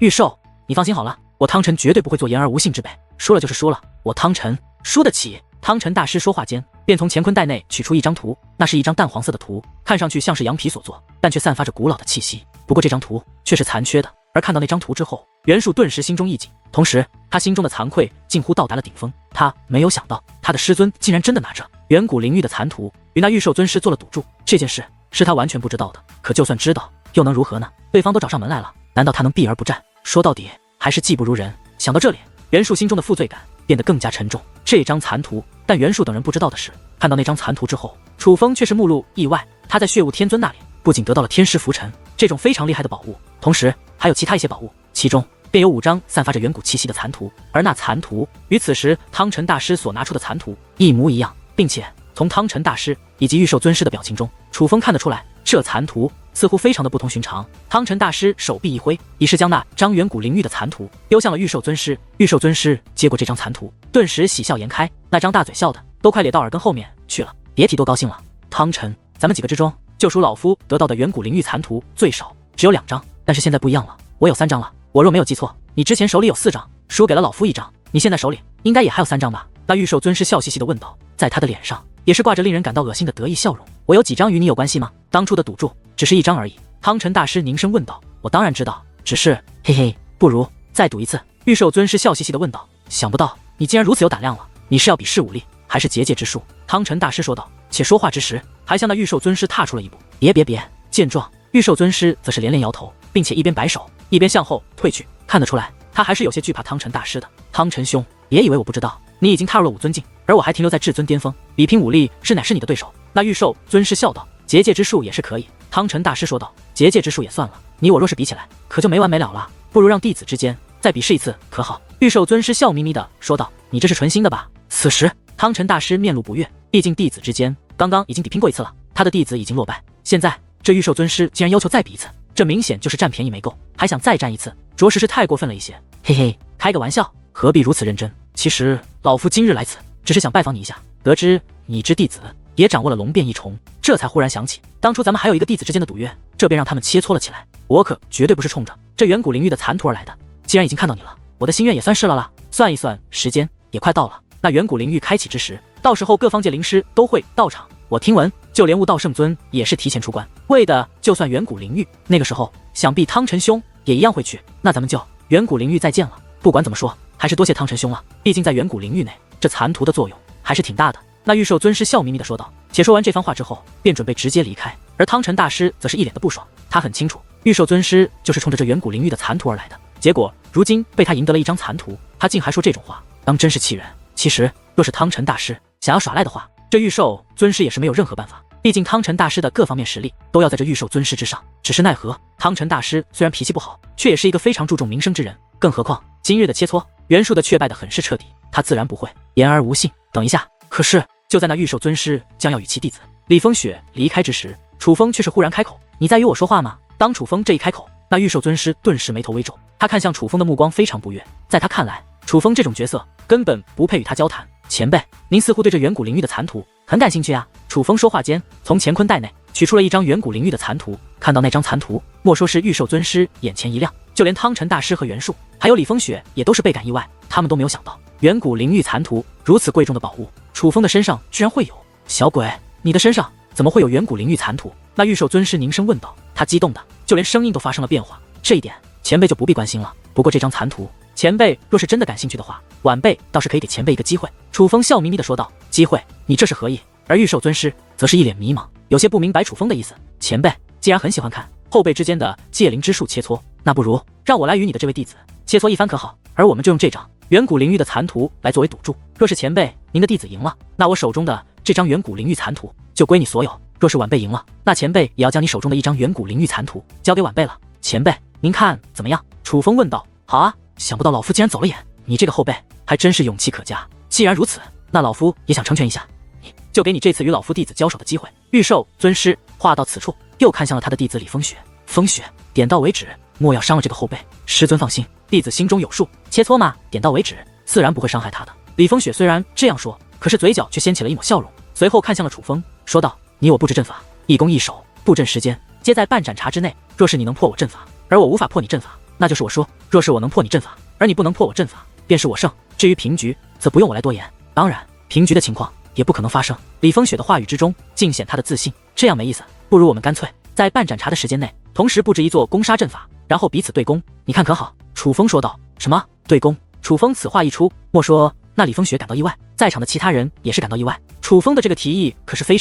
玉寿，你放心好了，我汤臣绝对不会做言而无信之辈，输了就是输了，我汤臣输得起。汤臣大师说话间，便从乾坤袋内取出一张图，那是一张淡黄色的图，看上去像是羊皮所做，但却散发着古老的气息。不过这张图却是残缺的。而看到那张图之后，袁术顿时心中一紧，同时他心中的惭愧近乎到达了顶峰。他没有想到，他的师尊竟然真的拿着远古灵域的残图与那玉寿尊师做了赌注，这件事是他完全不知道的。可就算知道，又能如何呢？对方都找上门来了，难道他能避而不战？说到底，还是技不如人。想到这里，袁术心中的负罪感变得更加沉重。这张残图，但袁术等人不知道的是，看到那张残图之后，楚风却是目露意外。他在血雾天尊那里不仅得到了天师拂尘这种非常厉害的宝物，同时还有其他一些宝物，其中便有5张散发着远古气息的残图，而那残图与此时汤臣大师所拿出的残图一模一样，并且从汤臣大师以及玉寿尊师的表情中，楚风看得出来，这残图似乎非常的不同寻常。汤臣大师手臂一挥，已是将那张远古灵域的残图丢向了玉寿尊师。玉寿尊师接过这张残图，顿时喜笑颜开，那张大嘴笑的都快咧到耳根后面去了。别提多高兴了。汤臣，咱们几个之中，就属老夫得到的远古灵域残图最少，只有2张，但是现在不一样了，我有3张了。我若没有记错，你之前手里有4张，输给了老夫1张，你现在手里应该也还有3张吧？那玉寿尊师笑嘻嘻地问道，在他的脸上也是挂着令人感到恶心的得意笑容。我有几张与你有关系吗？当初的赌注只是1张而已。汤臣大师凝声问道。我当然知道，只是嘿嘿，不如再赌一次。玉寿尊师笑嘻嘻地问道。想不到你竟然如此有胆量了，你是要比试武力还是结界之术？汤臣大师说道。且说话之时，还向那玉寿尊师踏出了一步。别！见状，玉寿尊师则是连连摇头，并且一边摆手一边向后退去。看得出来，他还是有些惧怕汤臣大师的。汤臣兄，别以为我不知道，你已经踏入了5尊境，而我还停留在至尊巅峰，比拼武力是乃是你的对手。那玉寿尊师笑道。结界之术也是可以。汤臣大师说道。结界之术也算了，你我若是比起来，可就没完没了了，不如让弟子之间再比试一次，可好？玉寿尊师笑眯眯的说道。你这是存心的吧？此时汤臣大师面露不悦，毕竟弟子之间刚刚已经比拼过一次了，他的弟子已经落败，现在这玉寿尊师竟然要求再比一次，这明显就是占便宜没够，还想再战一次，着实是太过分了一些。嘿嘿，开个玩笑，何必如此认真？其实老夫今日来此，只是想拜访你一下，得知你之弟子也掌握了龙变异虫，这才忽然想起当初咱们还有一个弟子之间的赌约，这便让他们切磋了起来。我可绝对不是冲着这远古灵域的残图而来的，既然已经看到你了，我的心愿也算是了啦。算一算时间也快到了，那远古灵域开启之时，到时候各方界灵师都会到场，我听闻就连悟道圣尊也是提前出关，为的就算远古灵域，那个时候想必汤臣兄也一样会去，那咱们就远古灵域再见了。不管怎么说，还是多谢汤臣兄了，毕竟在远古灵域内，这残图的作用还是挺大的。那玉寿尊师笑眯眯地说道。且说完这番话之后，便准备直接离开，而汤臣大师则是一脸的不爽。他很清楚，玉寿尊师就是冲着这远古灵域的残图而来的，结果如今被他赢得了一张残图，他竟还说这种话，当真是气人。其实若是汤臣大师想要耍赖的话，这玉寿尊师也是没有任何办法，毕竟汤臣大师的各方面实力都要在这玉寿尊师之上。只是奈何汤臣大师虽然脾气不好，却也是一个非常注重名声之人，更何况今日的切磋，袁术的却败得很是彻底，他自然不会言而无信。等一下，可是就在那玉寿尊师将要与其弟子李风雪离开之时，楚风却是忽然开口。你在与我说话吗？当楚风这一开口，那玉寿尊师顿时眉头微皱，他看向楚风的目光非常不悦，在他看来，楚风这种角色根本不配与他交谈。前辈，您似乎对这远古灵域的残图很感兴趣啊。楚风说话间，从乾坤袋内取出了一张远古灵域的残图，看到那张残图，莫说是玉寿尊师眼前一亮，就连汤臣大师和袁术还有李风雪也都是倍感意外，他们都没有想到远古灵域残图如此贵重的宝物，楚风的身上居然会有。小鬼，你的身上怎么会有远古灵域残图？那玉寿尊师凝声问道。他激动的就连声音都发生了变化，这一点前辈就不必关心了，不过这张残图前辈若是真的感兴趣的话，晚辈倒是可以给前辈一个机会。楚风笑眯眯地说道。机会？你这是何意？而玉寿尊师则是一脸迷茫，有些不明白楚风的意思。前辈既然很喜欢看后辈之间的界灵之术切磋，那不如让我来与你的这位弟子切磋一番可好？而我们就用这张远古灵域的残图来作为赌注，若是前辈您的弟子赢了，那我手中的这张远古灵域残图就归你所有，若是晚辈赢了，那前辈也要将你手中的一张远古灵域残图交给晚辈了。前辈您看怎么样？楚风问道。好啊，想不到老夫竟然走了眼，你这个后辈还真是勇气可嘉。既然如此，那老夫也想成全一下你，就给你这次与老夫弟子交手的机会。玉寿尊师话到此处，又看向了他的弟子李风雪。风雪，点到为止，莫要伤了这个后辈。师尊放心，弟子心中有数，切磋嘛，点到为止，自然不会伤害他的。李风雪虽然这样说，可是嘴角却掀起了一抹笑容，随后看向了楚风，说道：你我布置阵法，一攻一守，布阵时间皆在半盏茶之内，若是你能破我阵法，而我无法破你阵法，那就是我说，若是我能破你阵法，而你不能破我阵法，便是我胜。至于平局，则不用我来多言。当然，平局的情况也不可能发生。李风雪的话语之中尽显他的自信，这样没意思。不如我们干脆在半盏茶的时间内，同时布置一座攻杀阵法，然后彼此对攻，你看可好？楚风说道。什么对攻？楚风此话一出，莫说那李风雪感到意外，在场的其他人也是感到意外。楚风的这个提议可是非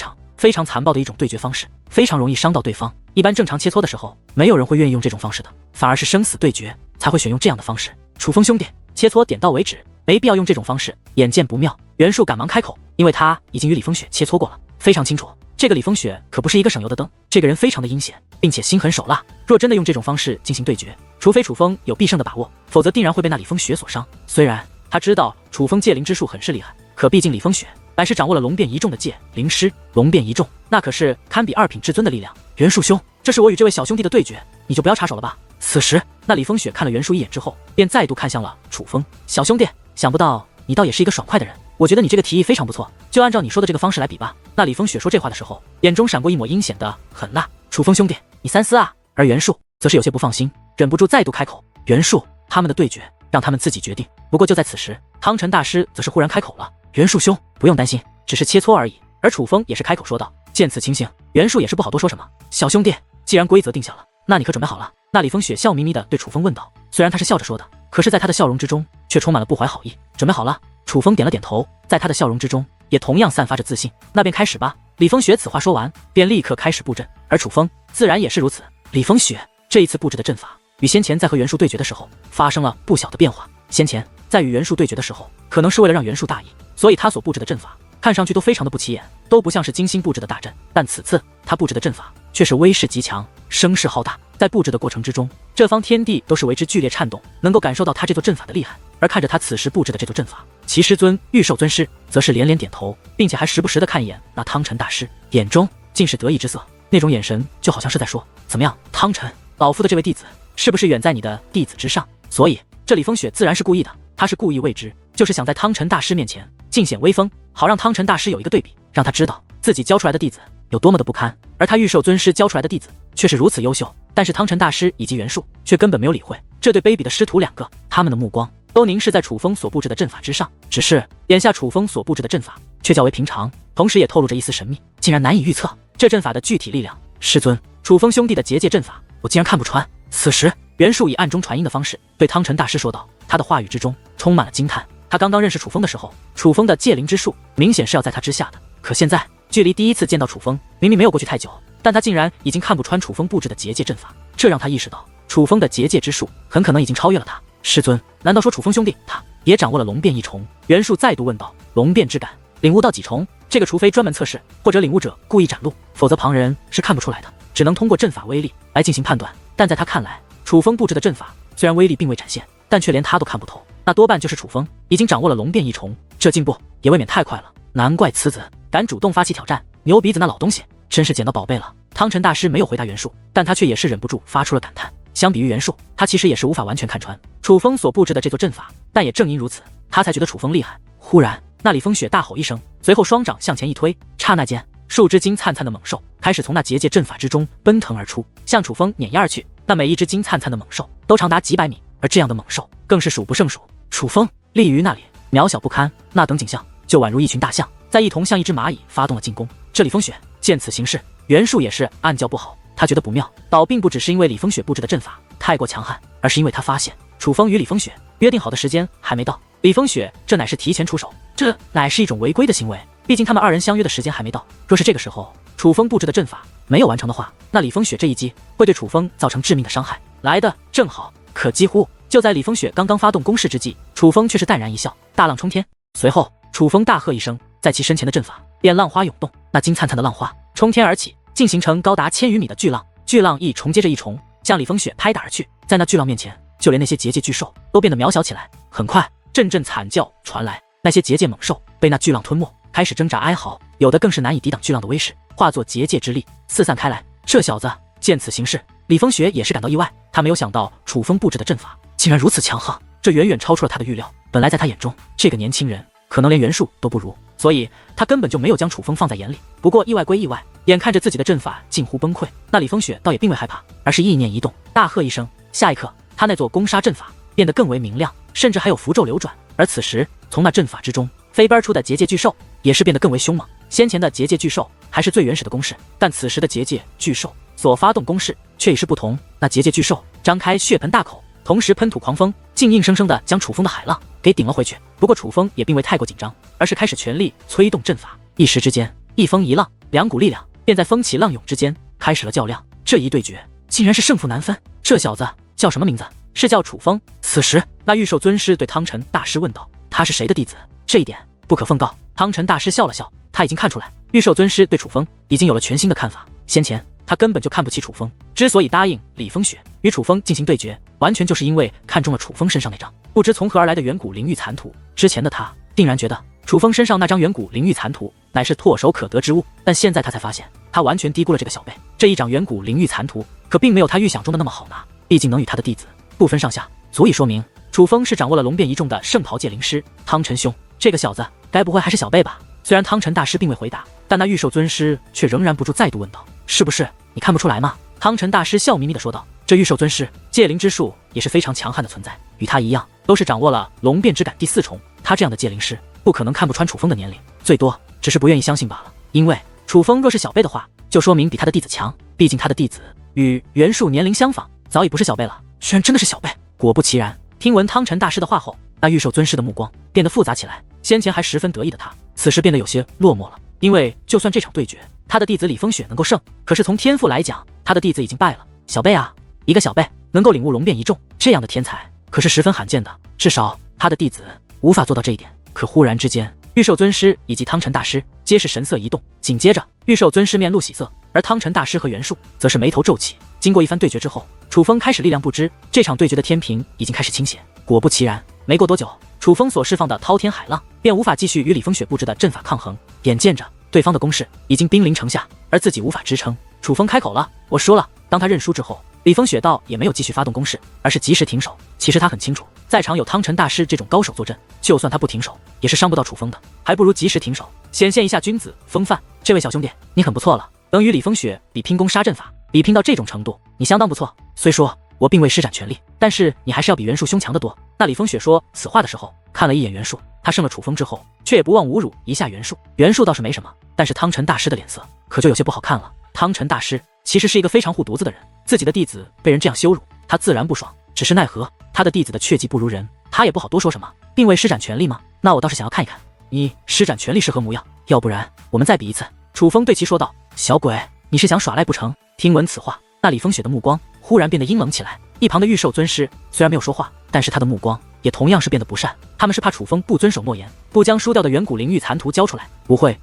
常残暴的一种对决方式，非常容易伤到对方。一般正常切磋的时候，没有人会愿意用这种方式的，反而是生死对决才会选用这样的方式。楚风兄弟，切磋点到为止，没必要用这种方式。眼见不妙，袁术赶忙开口，因为他已经与李风雪切磋过了，非常清楚这个李风雪可不是一个省油的灯，这个人非常的阴险，并且心狠手辣。若真的用这种方式进行对决，除非楚风有必胜的把握，否则定然会被那李风雪所伤。虽然他知道楚风戒灵之术很是厉害，可毕竟李风雪乃是掌握了龙变一众的戒灵师，龙变一众那可是堪比2品至尊的力量。袁术兄，这是我与这位小兄弟的对决，你就不要插手了吧。此时那李风雪看了袁术一眼之后，便再度看向了楚风。小兄弟，想不到你倒也是一个爽快的人，我觉得你这个提议非常不错，就按照你说的这个方式来比吧。那李风雪说这话的时候，眼中闪过一抹阴险的狠辣。楚风兄弟，你三思啊。而袁术则是有些不放心，忍不住再度开口。袁术，他们的对决让他们自己决定。不过就在此时，汤臣大师则是忽然开口了。袁术兄，不用担心，只是切磋而已。而楚风也是开口说道。见此情形，袁术也是不好多说什么。小兄弟，既然规则定下了，那你可准备好了？那李风雪笑眯眯地对楚风问道。虽然他是笑着说的，可是在他的笑容之中却充满了不怀好意。准备好了？楚风点了点头，在他的笑容之中也同样散发着自信。那便开始吧。李风雪此话说完，便立刻开始布阵，而楚风自然也是如此。李风雪这一次布置的阵法与先前在和袁术对决的时候发生了不小的变化。先前在与袁术对决的时候，可能是为了让袁术大意，所以他所布置的阵法看上去都非常的不起眼，都不像是精心布置的大阵。但此次他布置的阵法却是威势极强，声势浩大。在布置的过程之中，这方天地都是为之剧烈颤动，能够感受到他这座阵法的厉害。而看着他此时布置的这座阵法，其师尊玉兽尊师则是连连点头，并且还时不时的看一眼那汤臣大师，眼中尽是得意之色，那种眼神就好像是在说，怎么样，汤臣，老夫的这位弟子是不是远在你的弟子之上？所以这李风雪自然是故意的，他是故意为之，就是想在汤臣大师面前尽显威风，好让汤臣大师有一个对比，让他知道自己教出来的弟子有多么的不堪。而他玉兽尊师教出来的弟子却是如此优秀，但是汤臣大师以及袁术却根本没有理会这对卑鄙的师徒两个，他们的目光都凝视在楚风所布置的阵法之上。只是眼下楚风所布置的阵法却较为平常，同时也透露着一丝神秘，竟然难以预测这阵法的具体力量。师尊，楚风兄弟的结界阵法我竟然看不穿。此时袁术以暗中传音的方式对汤臣大师说道，他的话语之中充满了惊叹。他刚刚认识楚风的时候，楚风的戒灵之术明显是要在他之下的，可现在距离第一次见到楚风明明没有过去太久，但他竟然已经看不穿楚风布置的结界阵法，这让他意识到楚风的结界之术很可能已经超越了他。师尊，难道说楚风兄弟他也掌握了龙变一重？袁术再度问道。龙变之感领悟到几重？这个除非专门测试，或者领悟者故意展露，否则旁人是看不出来的，只能通过阵法威力来进行判断。但在他看来，楚风布置的阵法虽然威力并未展现，但却连他都看不透，那多半就是楚风已经掌握了龙变一重，这进步也未免太快了。难怪此子敢主动发起挑战，牛鼻子那老东西真是捡到宝贝了。汤臣大师没有回答袁术，但他却也是忍不住发出了感叹。相比于袁术，他其实也是无法完全看穿楚风所布置的这座阵法，但也正因如此，他才觉得楚风厉害。忽然那李风雪大吼一声，随后双掌向前一推，刹那间数只金灿灿的猛兽开始从那结界阵法之中奔腾而出，向楚风碾压而去。那每一只金灿灿的猛兽都长达几百米，而这样的猛兽更是数不胜数。楚风立于那里渺小不堪，那等景象就宛如一群大象在一同向一只蚂蚁发动了进攻。这李风雪见此形势，袁术也是暗叫不好，他觉得不妙，倒并不只是因为李风雪布置的阵法太过强悍，而是因为他发现楚风与李风雪约定好的时间还没到，李风雪这乃是提前出手，这乃是一种违规的行为，毕竟他们二人相约的时间还没到。若是这个时候楚风布置的阵法没有完成的话，那李风雪这一击会对楚风造成致命的伤害，来的正好。可几乎就在李风雪刚刚发动攻势之际，楚风却是淡然一笑，大浪冲天。随后楚风大喝一声，在其身前的阵法便浪花涌动，那金灿灿的浪花冲天而起，竟形成高达1000余米的巨浪，巨浪一重接着一重向李风雪拍打而去。在那巨浪面前，就连那些结界巨兽都变得渺小起来。很快阵阵惨叫传来，那些结界猛兽被那巨浪吞没，开始挣扎哀嚎，有的更是难以抵挡巨浪的威势，化作结界之力四散开来。这小子见此形势，李风雪也是感到意外，他没有想到楚风布置的阵法竟然如此强横，这远远超出了他的预料。本来在他眼中，这个年轻人可能连袁术都不如，所以他根本就没有将楚风放在眼里。不过意外归意外，眼看着自己的阵法近乎崩溃，那李风雪倒也并未害怕，而是意念一动，大喝一声。下一刻他那座攻杀阵法变得更为明亮，甚至还有符咒流转。而此时，从那阵法之中飞奔出的结界巨兽也是变得更为凶猛。先前的结界巨兽还是最原始的攻势，但此时的结界巨兽所发动攻势却已是不同。那结界巨兽张开血盆大口，同时喷吐狂风，竟硬生生的将楚风的海浪给顶了回去。不过楚风也并未太过紧张，而是开始全力催动阵法。一时之间，一风一浪，两股力量便在风起浪涌之间开始了较量。这一对决竟然是胜负难分。这小子叫什么名字？是叫楚风。此时，那玉兽尊师对汤臣大师问道：“他是谁的弟子？这一点不可奉告。”汤臣大师笑了笑，他已经看出来，玉兽尊师对楚风已经有了全新的看法。先前他根本就看不起楚风，之所以答应李风雪与楚风进行对决，完全就是因为看中了楚风身上那张不知从何而来的远古灵域残图。之前的他定然觉得楚风身上那张远古灵域残图乃是唾手可得之物，但现在他才发现，他完全低估了这个小辈。这一掌远古灵域残图可并没有他预想中的那么好拿，毕竟能与他的弟子不分上下，足以说明楚风是掌握了龙变一众的圣袍界灵师。汤臣兄，这个小子该不会还是小辈吧？虽然汤臣大师并未回答，但那玉兽尊师却仍然不住再度问道：“是不是你看不出来吗？”汤臣大师笑眯眯地说道：“这玉兽尊师界灵之术也是非常强悍的存在，与他一样都是掌握了龙变之感第4重。他这样的界灵师不可能看不穿楚风的年龄，最多只是不愿意相信罢了。因为楚风若是小辈的话，就说明比他的弟子强，毕竟他的弟子与袁术年龄相仿，早已不是小辈了。居然真的是小辈！”果不其然，听闻汤臣大师的话后，那玉兽尊师的目光变得复杂起来。先前还十分得意的他，此时变得有些落寞了。因为就算这场对决他的弟子李风雪能够胜，可是从天赋来讲，他的弟子已经败了。小辈啊，一个小辈能够领悟龙变一众，这样的天才可是十分罕见的，至少他的弟子无法做到这一点。可忽然之间，玉兽尊师以及汤臣大师皆是神色一动，紧接着玉兽尊师面露喜色，而汤臣大师和袁术则是眉头皱起。经过一番对决之后，楚风开始力量不支，这场对决的天平已经开始倾斜。果不其然，没过多久，楚风所释放的滔天海浪便无法继续与李风雪布置的阵法抗衡。眼见着对方的攻势已经兵临城下，而自己无法支撑，楚风开口了：“我输了。”当他认输之后，李风雪倒也没有继续发动攻势，而是及时停手。其实他很清楚，在场有汤臣大师这种高手坐镇，就算他不停手，也是伤不到楚风的，还不如及时停手，显现一下君子风范。这位小兄弟，你很不错了，能与李风雪比拼攻杀阵法，比拼到这种程度，你相当不错。虽说我并未施展全力，但是你还是要比袁术凶强得多。那李风雪说此话的时候，看了一眼袁术，他胜了楚风之后，却也不忘侮辱一下袁术。袁术倒是没什么，但是汤臣大师的脸色可就有些不好看了。汤臣大师其实是一个非常护犊子的人，自己的弟子被人这样羞辱，他自然不爽。只是奈何他的弟子的血迹不如人，他也不好多说什么。并未施展全力吗？那我倒是想要看一看你施展全力是何模样，要不然我们再比一次。楚风对其说道：“小鬼，你是想耍赖不成？”听闻此话，那李风雪的目光忽然变得阴冷起来。一旁的玉兽尊师虽然没有说话，但是他的目光也同样是变得不善。他们是怕楚风不遵守诺言，不将输掉的远古灵域残图交出来。不会，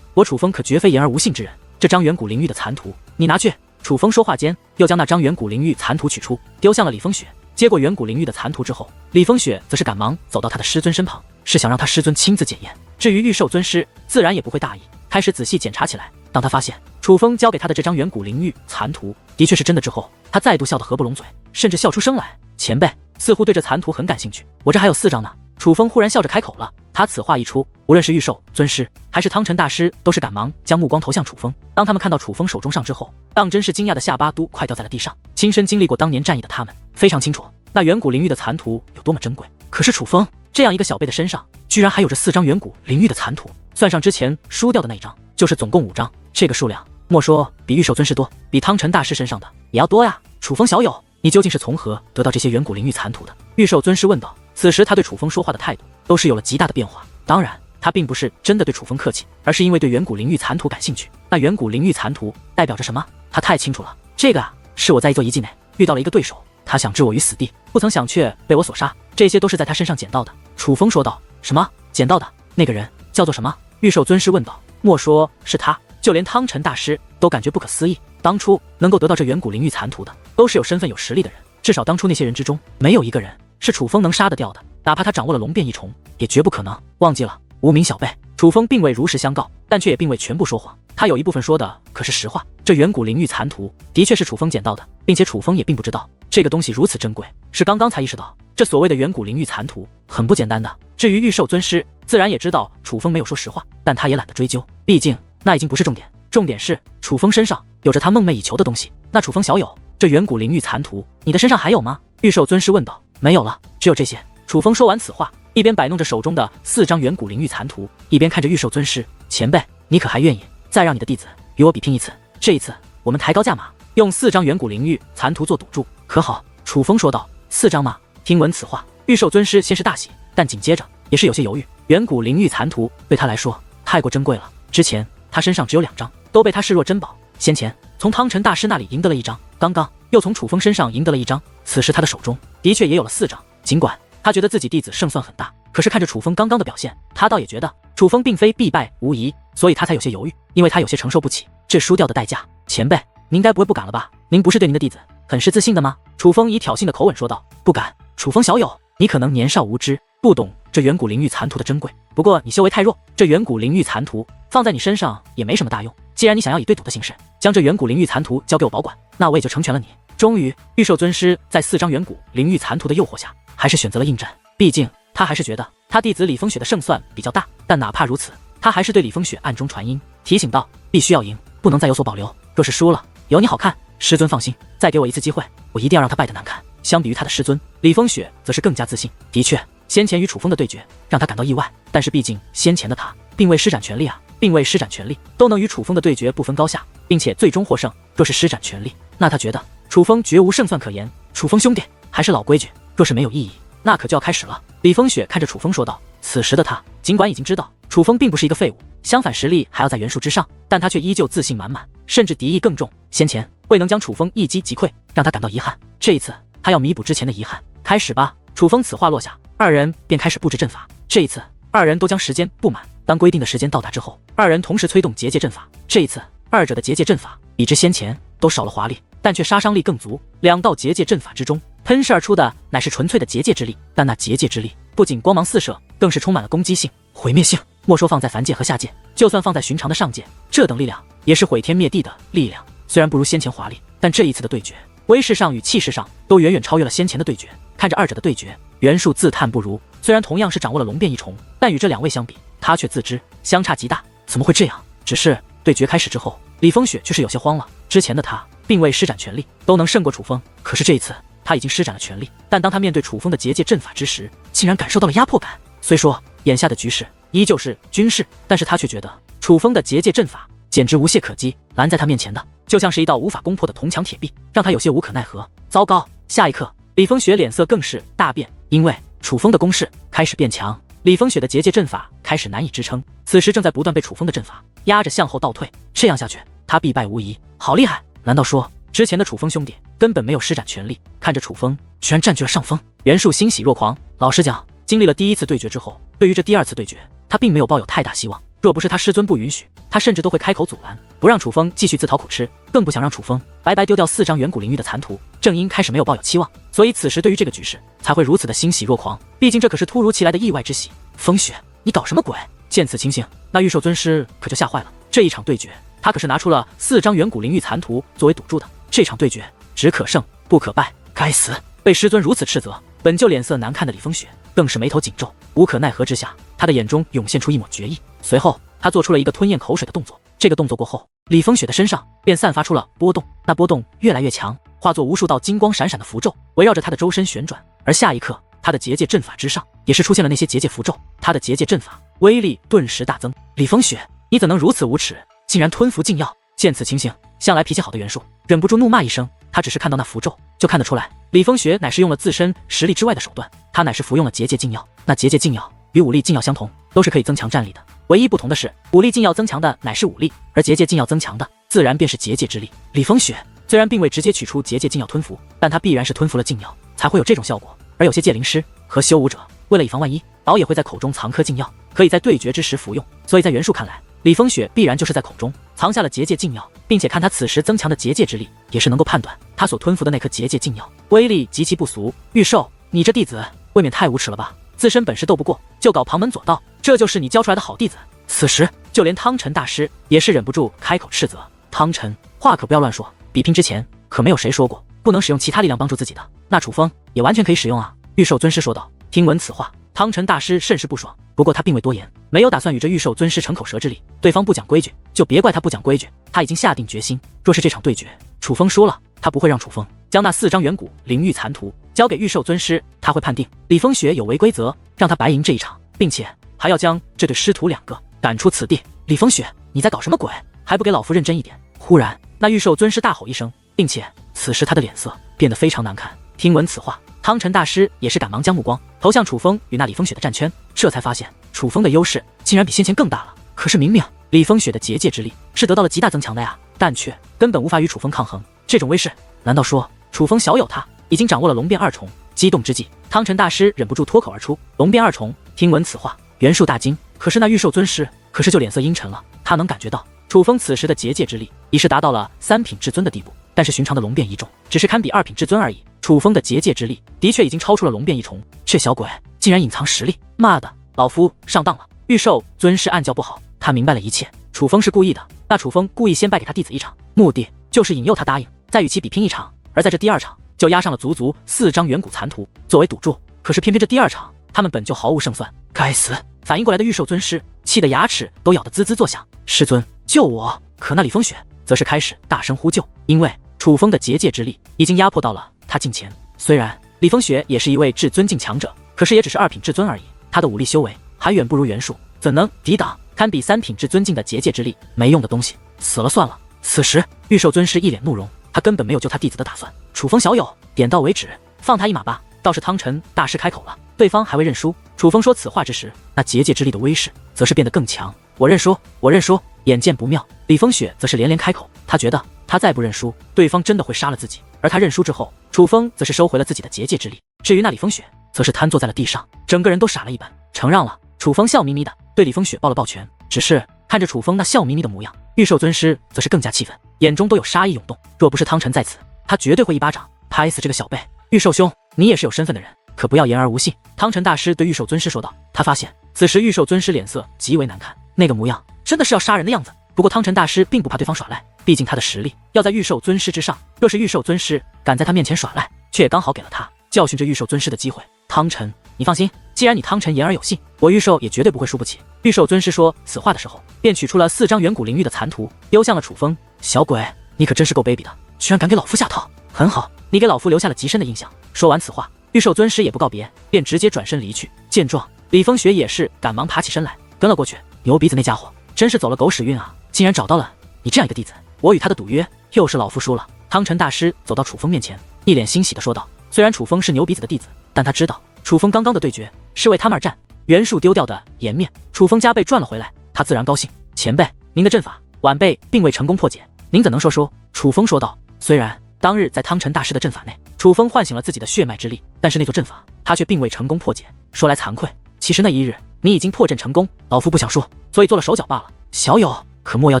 我楚风可绝非言而无信之人。这张远古灵域的残图，你拿去。楚风说话间，又将那张远古灵域残图取出，丢向了李风雪。接过远古灵域的残图之后，李风雪则是赶忙走到他的师尊身旁，是想让他师尊亲自检验。至于玉兽尊师，自然也不会大意，开始仔细检查起来。当他发现楚风交给他的这张远古灵域残图的确是真的之后，他再度笑得合不拢嘴，甚至笑出声来。前辈似乎对这残图很感兴趣，我这还有4张呢。楚风忽然笑着开口了。他此话一出，无论是玉兽尊师还是汤臣大师，都是赶忙将目光投向楚风。当他们看到楚风手中上之后，当真是惊讶的下巴都快掉在了地上。亲身经历过当年战役的他们非常清楚那远古灵域的残图有多么珍贵。可是楚风这样一个小辈的身上，居然还有着4张远古灵域的残图，算上之前输掉的那一张，就是总共5张。这个数量莫说比玉兽尊师多，比汤臣大师身上的也要多呀。楚风小友，你究竟是从何得到这些远古灵域残图的？玉兽尊师问道。此时他对楚风说话的态度都是有了极大的变化。当然他并不是真的对楚风客气，而是因为对远古灵域残图感兴趣。那远古灵域残图代表着什么？他太清楚了。这个啊，是我在一座遗迹内遇到了一个对手，他想置我于死地，不曾想却被我所杀。这些都是在他身上捡到的。楚风说道。什么？捡到的？那个人叫做什么？玉兽尊师问道。莫说是他，就连汤臣大师都感觉不可思议。当初能够得到这远古灵域残图的，都是有身份有实力的人，至少当初那些人之中，没有一个人是楚风能杀得掉的。哪怕他掌握了龙变一重，也绝不可能。忘记了，无名小辈。楚风并未如实相告，但却也并未全部说谎。他有一部分说的可是实话。这远古灵域残图的确是楚风捡到的，并且楚风也并不知道这个东西如此珍贵，是刚刚才意识到这所谓的远古灵域残图很不简单的。至于玉兽尊师，自然也知道楚风没有说实话，但他也懒得追究，毕竟那已经不是重点。重点是楚风身上有着他梦寐以求的东西。那楚风小友，这远古灵域残图你的身上还有吗？玉兽尊师问道。没有了，只有这些。楚风说完此话，一边摆弄着手中的4张远古灵域残图，一边看着玉兽尊师。前辈，你可还愿意再让你的弟子与我比拼一次？这一次我们抬高价码，用4张远古灵域残图做赌注，可好？楚风说道。4张吗？听闻此话，玉兽尊师先是大喜，但紧接着也是有些犹豫。远古灵域残图对他来说太过珍贵了，之前他身上只有2张，都被他视若珍宝。先前从汤晨大师那里赢得了1张，刚刚又从楚风身上赢得了1张，此时他的手中的确也有了4张。尽管他觉得自己弟子胜算很大，可是看着楚风刚刚的表现，他倒也觉得楚风并非必败无疑，所以他才有些犹豫，因为他有些承受不起这输掉的代价。前辈，您该不会不敢了吧？您不是对您的弟子很是自信的吗？楚风以挑衅的口吻说道。不敢，楚风小友，你可能年少无知，不懂这远古灵域残图的珍贵。不过你修为太弱，这远古灵域残图放在你身上也没什么大用。既然你想要以对赌的形式将这远古灵域残图交给我保管，那我也就成全了你。终于，玉兽尊师在4张远古灵域残图的诱惑下，还是选择了应战。毕竟他还是觉得他弟子李风雪的胜算比较大，但哪怕如此，他还是对李风雪暗中传音，提醒道：必须要赢，不能再有所保留。若是输了，有你好看。师尊放心，再给我一次机会，我一定要让他败得难看。相比于他的师尊，李风雪则是更加自信。的确，先前与楚风的对决让他感到意外，但是毕竟先前的他并未施展全力啊，并未施展全力都能与楚风的对决不分高下，并且最终获胜。若是施展全力，那他觉得楚风绝无胜算可言。楚风兄弟，还是老规矩，若是没有意义，那可就要开始了。李风雪看着楚风说道。此时的他尽管已经知道楚风并不是一个废物，相反实力还要在袁术之上，但他却依旧自信满满，甚至敌意更重。先前未能将楚风一击击溃，让他感到遗憾，这一次他要弥补之前的遗憾。开始吧。楚风此话落下，二人便开始布置阵法。这一次二人都将时间布满，当规定的时间到达之后，二人同时催动结界阵法。这一次二者的结界阵法比之先前都少了华丽，但却杀伤力更足。2道结界阵法之中喷射而出的乃是纯粹的结界之力，但那结界之力不仅光芒四射，更是充满了攻击性、毁灭性。莫说放在凡界和下界，就算放在寻常的上界，这等力量也是毁天灭地的力量。虽然不如先前华丽，但这一次的对决，威势上与气势上都远远超越了先前的对决。看着二者的对决，袁术自叹不如。虽然同样是掌握了龙变异虫，但与这2位相比，他却自知相差极大。怎么会这样？只是对决开始之后，李风雪却是有些慌了。之前的他并未施展全力，都能胜过楚风，可是这一次他已经施展了全力，但当他面对楚风的结界阵法之时，竟然感受到了压迫感。虽说眼下的局势依旧是军事，但是他却觉得楚风的结界阵法简直无懈可击，拦在他面前的就像是一道无法攻破的铜墙铁壁，让他有些无可奈何。糟糕！下一刻，李风雪脸色更是大变，因为楚风的攻势开始变强，李风雪的结界阵法开始难以支撑，此时正在不断被楚风的阵法压着向后倒退。这样下去，他必败无疑。好厉害！难道说之前的楚风兄弟根本没有施展全力？看着楚风居然占据了上风，袁术欣喜若狂。老实讲，经历了第1次对决之后，对于这第2次对决，他并没有抱有太大希望。若不是他师尊不允许，他甚至都会开口阻拦，不让楚风继续自讨苦吃，更不想让楚风白白丢掉4张远古灵域的残图。正因开始没有抱有期望，所以此时对于这个局势才会如此的欣喜若狂。毕竟这可是突如其来的意外之喜。风雪，你搞什么鬼？见此情形，那玉兽尊师可就吓坏了。这一场对决，他可是拿出了4张远古灵域残图作为赌注的。这场对决只可胜不可败。该死！被师尊如此斥责，本就脸色难看的李风雪更是眉头紧皱，无可奈何之下，他的眼中涌现出一抹决意。随后他做出了一个吞咽口水的动作。这个动作过后，李风雪的身上便散发出了波动，那波动越来越强，化作无数道金光闪闪的符咒，围绕着他的周身旋转。而下一刻，他的结界阵法之上也是出现了那些结界符咒，他的结界阵法威力顿时大增。李风雪，你怎能如此无耻，竟然吞服禁药？见此情形，向来脾气好的袁术忍不住怒骂一声。他只是看到那符咒，就看得出来李风雪乃是用了自身实力之外的手段，他乃是服用了结界禁药。那结界禁药与武力禁药相同，都是可以增强战力的，唯一不同的是，武力禁药增强的乃是武力，而结界禁药增强的自然便是结界之力。李风雪虽然并未直接取出结界禁药吞服，但他必然是吞服了禁药才会有这种效果。而有些界灵师和修武者为了以防万一，倒也会在口中藏颗禁药，可以在对决之时服用。所以在袁术看来，李风雪必然就是在口中藏下了结界禁药，并且看他此时增强的结界之力，也是能够判断他所吞服的那颗结界禁药威力极其不俗。玉兽，你这弟子未免太无耻了吧？自身本事斗不过，就搞旁门左道，这就是你教出来的好弟子？此时就连汤晨大师也是忍不住开口斥责。汤晨，话可不要乱说，比拼之前可没有谁说过不能使用其他力量帮助自己的，那楚风也完全可以使用啊。玉兽尊师说道。听闻此话，汤晨大师甚是不爽，不过他并未多言，没有打算与这玉兽尊师逞口舌之力。对方不讲规矩，就别怪他不讲规矩。他已经下定决心，若是这场对决楚风输了，他不会让楚风将那4张远古灵域残图交给御兽尊师，他会判定李风雪有违规则，让他白赢这一场，并且还要将这对师徒2个赶出此地。李风雪，你在搞什么鬼？还不给老夫认真一点！忽然，那御兽尊师大吼一声，并且此时他的脸色变得非常难看。听闻此话，汤晨大师也是赶忙将目光投向楚风与那李风雪的战圈，这才发现楚风的优势竟然比先前更大了。可是明明李风雪的结界之力是得到了极大增强的呀，但却根本无法与楚风抗衡。这种威势，难道说楚风小友他已经掌握了龙变2重？激动之际，汤晨大师忍不住脱口而出：“龙变2重！”听闻此话，袁术大惊。可是那御兽尊师可是就脸色阴沉了，他能感觉到楚风此时的结界之力已是达到了3品至尊的地步，但是寻常的龙变1重只是堪比2品至尊而已。楚风的结界之力的确已经超出了龙变1重，这小鬼竟然隐藏实力！妈的，老夫上当了！御兽尊师暗叫不好，他明白了一切，楚风是故意的。那楚风故意先败给他弟子一场，目的就是引诱他答应再与其比拼一场，而在这第2场就压上了足足4张远古残图作为赌注。可是偏偏这第2场他们本就毫无胜算，该死！反应过来的御兽尊师气得牙齿都咬得滋滋作响，师尊救我！可那李风雪则是开始大声呼救，因为楚风的结界之力已经压迫到了他近前。虽然李风雪也是一位至尊境强者，可是也只是2品至尊而已，他的武力修为还远不如袁术，怎能抵挡堪比3品至尊境的结界之力？没用的东西，死了算了！此时御兽尊师一脸怒容，他根本没有救他弟子的打算。楚风小友，点到为止，放他一马吧。倒是汤晨大师开口了，对方还未认输。楚风说此话之时，那结界之力的威势则是变得更强。我认输，我认输！眼见不妙，李风雪则是连连开口，他觉得他再不认输，对方真的会杀了自己。而他认输之后，楚风则是收回了自己的结界之力。至于那李风雪，则是瘫坐在了地上，整个人都傻了一般，承让了。楚风笑眯眯的对李风雪抱了抱拳，只是看着楚风那笑眯眯的模样，御兽尊师则是更加气愤，眼中都有杀意涌动。若不是汤晨在此，他绝对会一巴掌拍死这个小辈。御兽兄，你也是有身份的人，可不要言而无信。汤晨大师对御兽尊师说道。他发现此时御兽尊师脸色极为难看，那个模样真的是要杀人的样子。不过汤晨大师并不怕对方耍赖，毕竟他的实力要在御兽尊师之上，若是御兽尊师敢在他面前耍赖，却也刚好给了他教训这御兽尊师的机会。汤晨，你放心，既然你汤晨言而有信，我御兽也绝对不会输不起。御兽尊师说此话的时候，便取出了4张远古灵域的残图，丢向了楚风。小鬼，你可真是够卑鄙的，居然敢给老夫下套！很好，你给老夫留下了极深的印象。说完此话，御兽尊师也不告别，便直接转身离去。见状，李风雪也是赶忙爬起身来，跟了过去。牛鼻子那家伙真是走了狗屎运啊，竟然找到了你这样一个弟子。我与他的赌约又是老夫输了。汤晨大师走到楚风面前，一脸欣喜地说道。虽然楚风是牛鼻子的弟子，但他知道楚风刚刚的对决是为他们而战，袁术丢掉的颜面，楚风加倍赚了回来，他自然高兴。前辈，您的阵法晚辈并未成功破解，您怎能说说？楚风说道。虽然当日在汤晨大师的阵法内，楚风唤醒了自己的血脉之力，但是那座阵法他却并未成功破解。说来惭愧，其实那一日你已经破阵成功，老夫不想输，所以做了手脚罢了。小友可莫要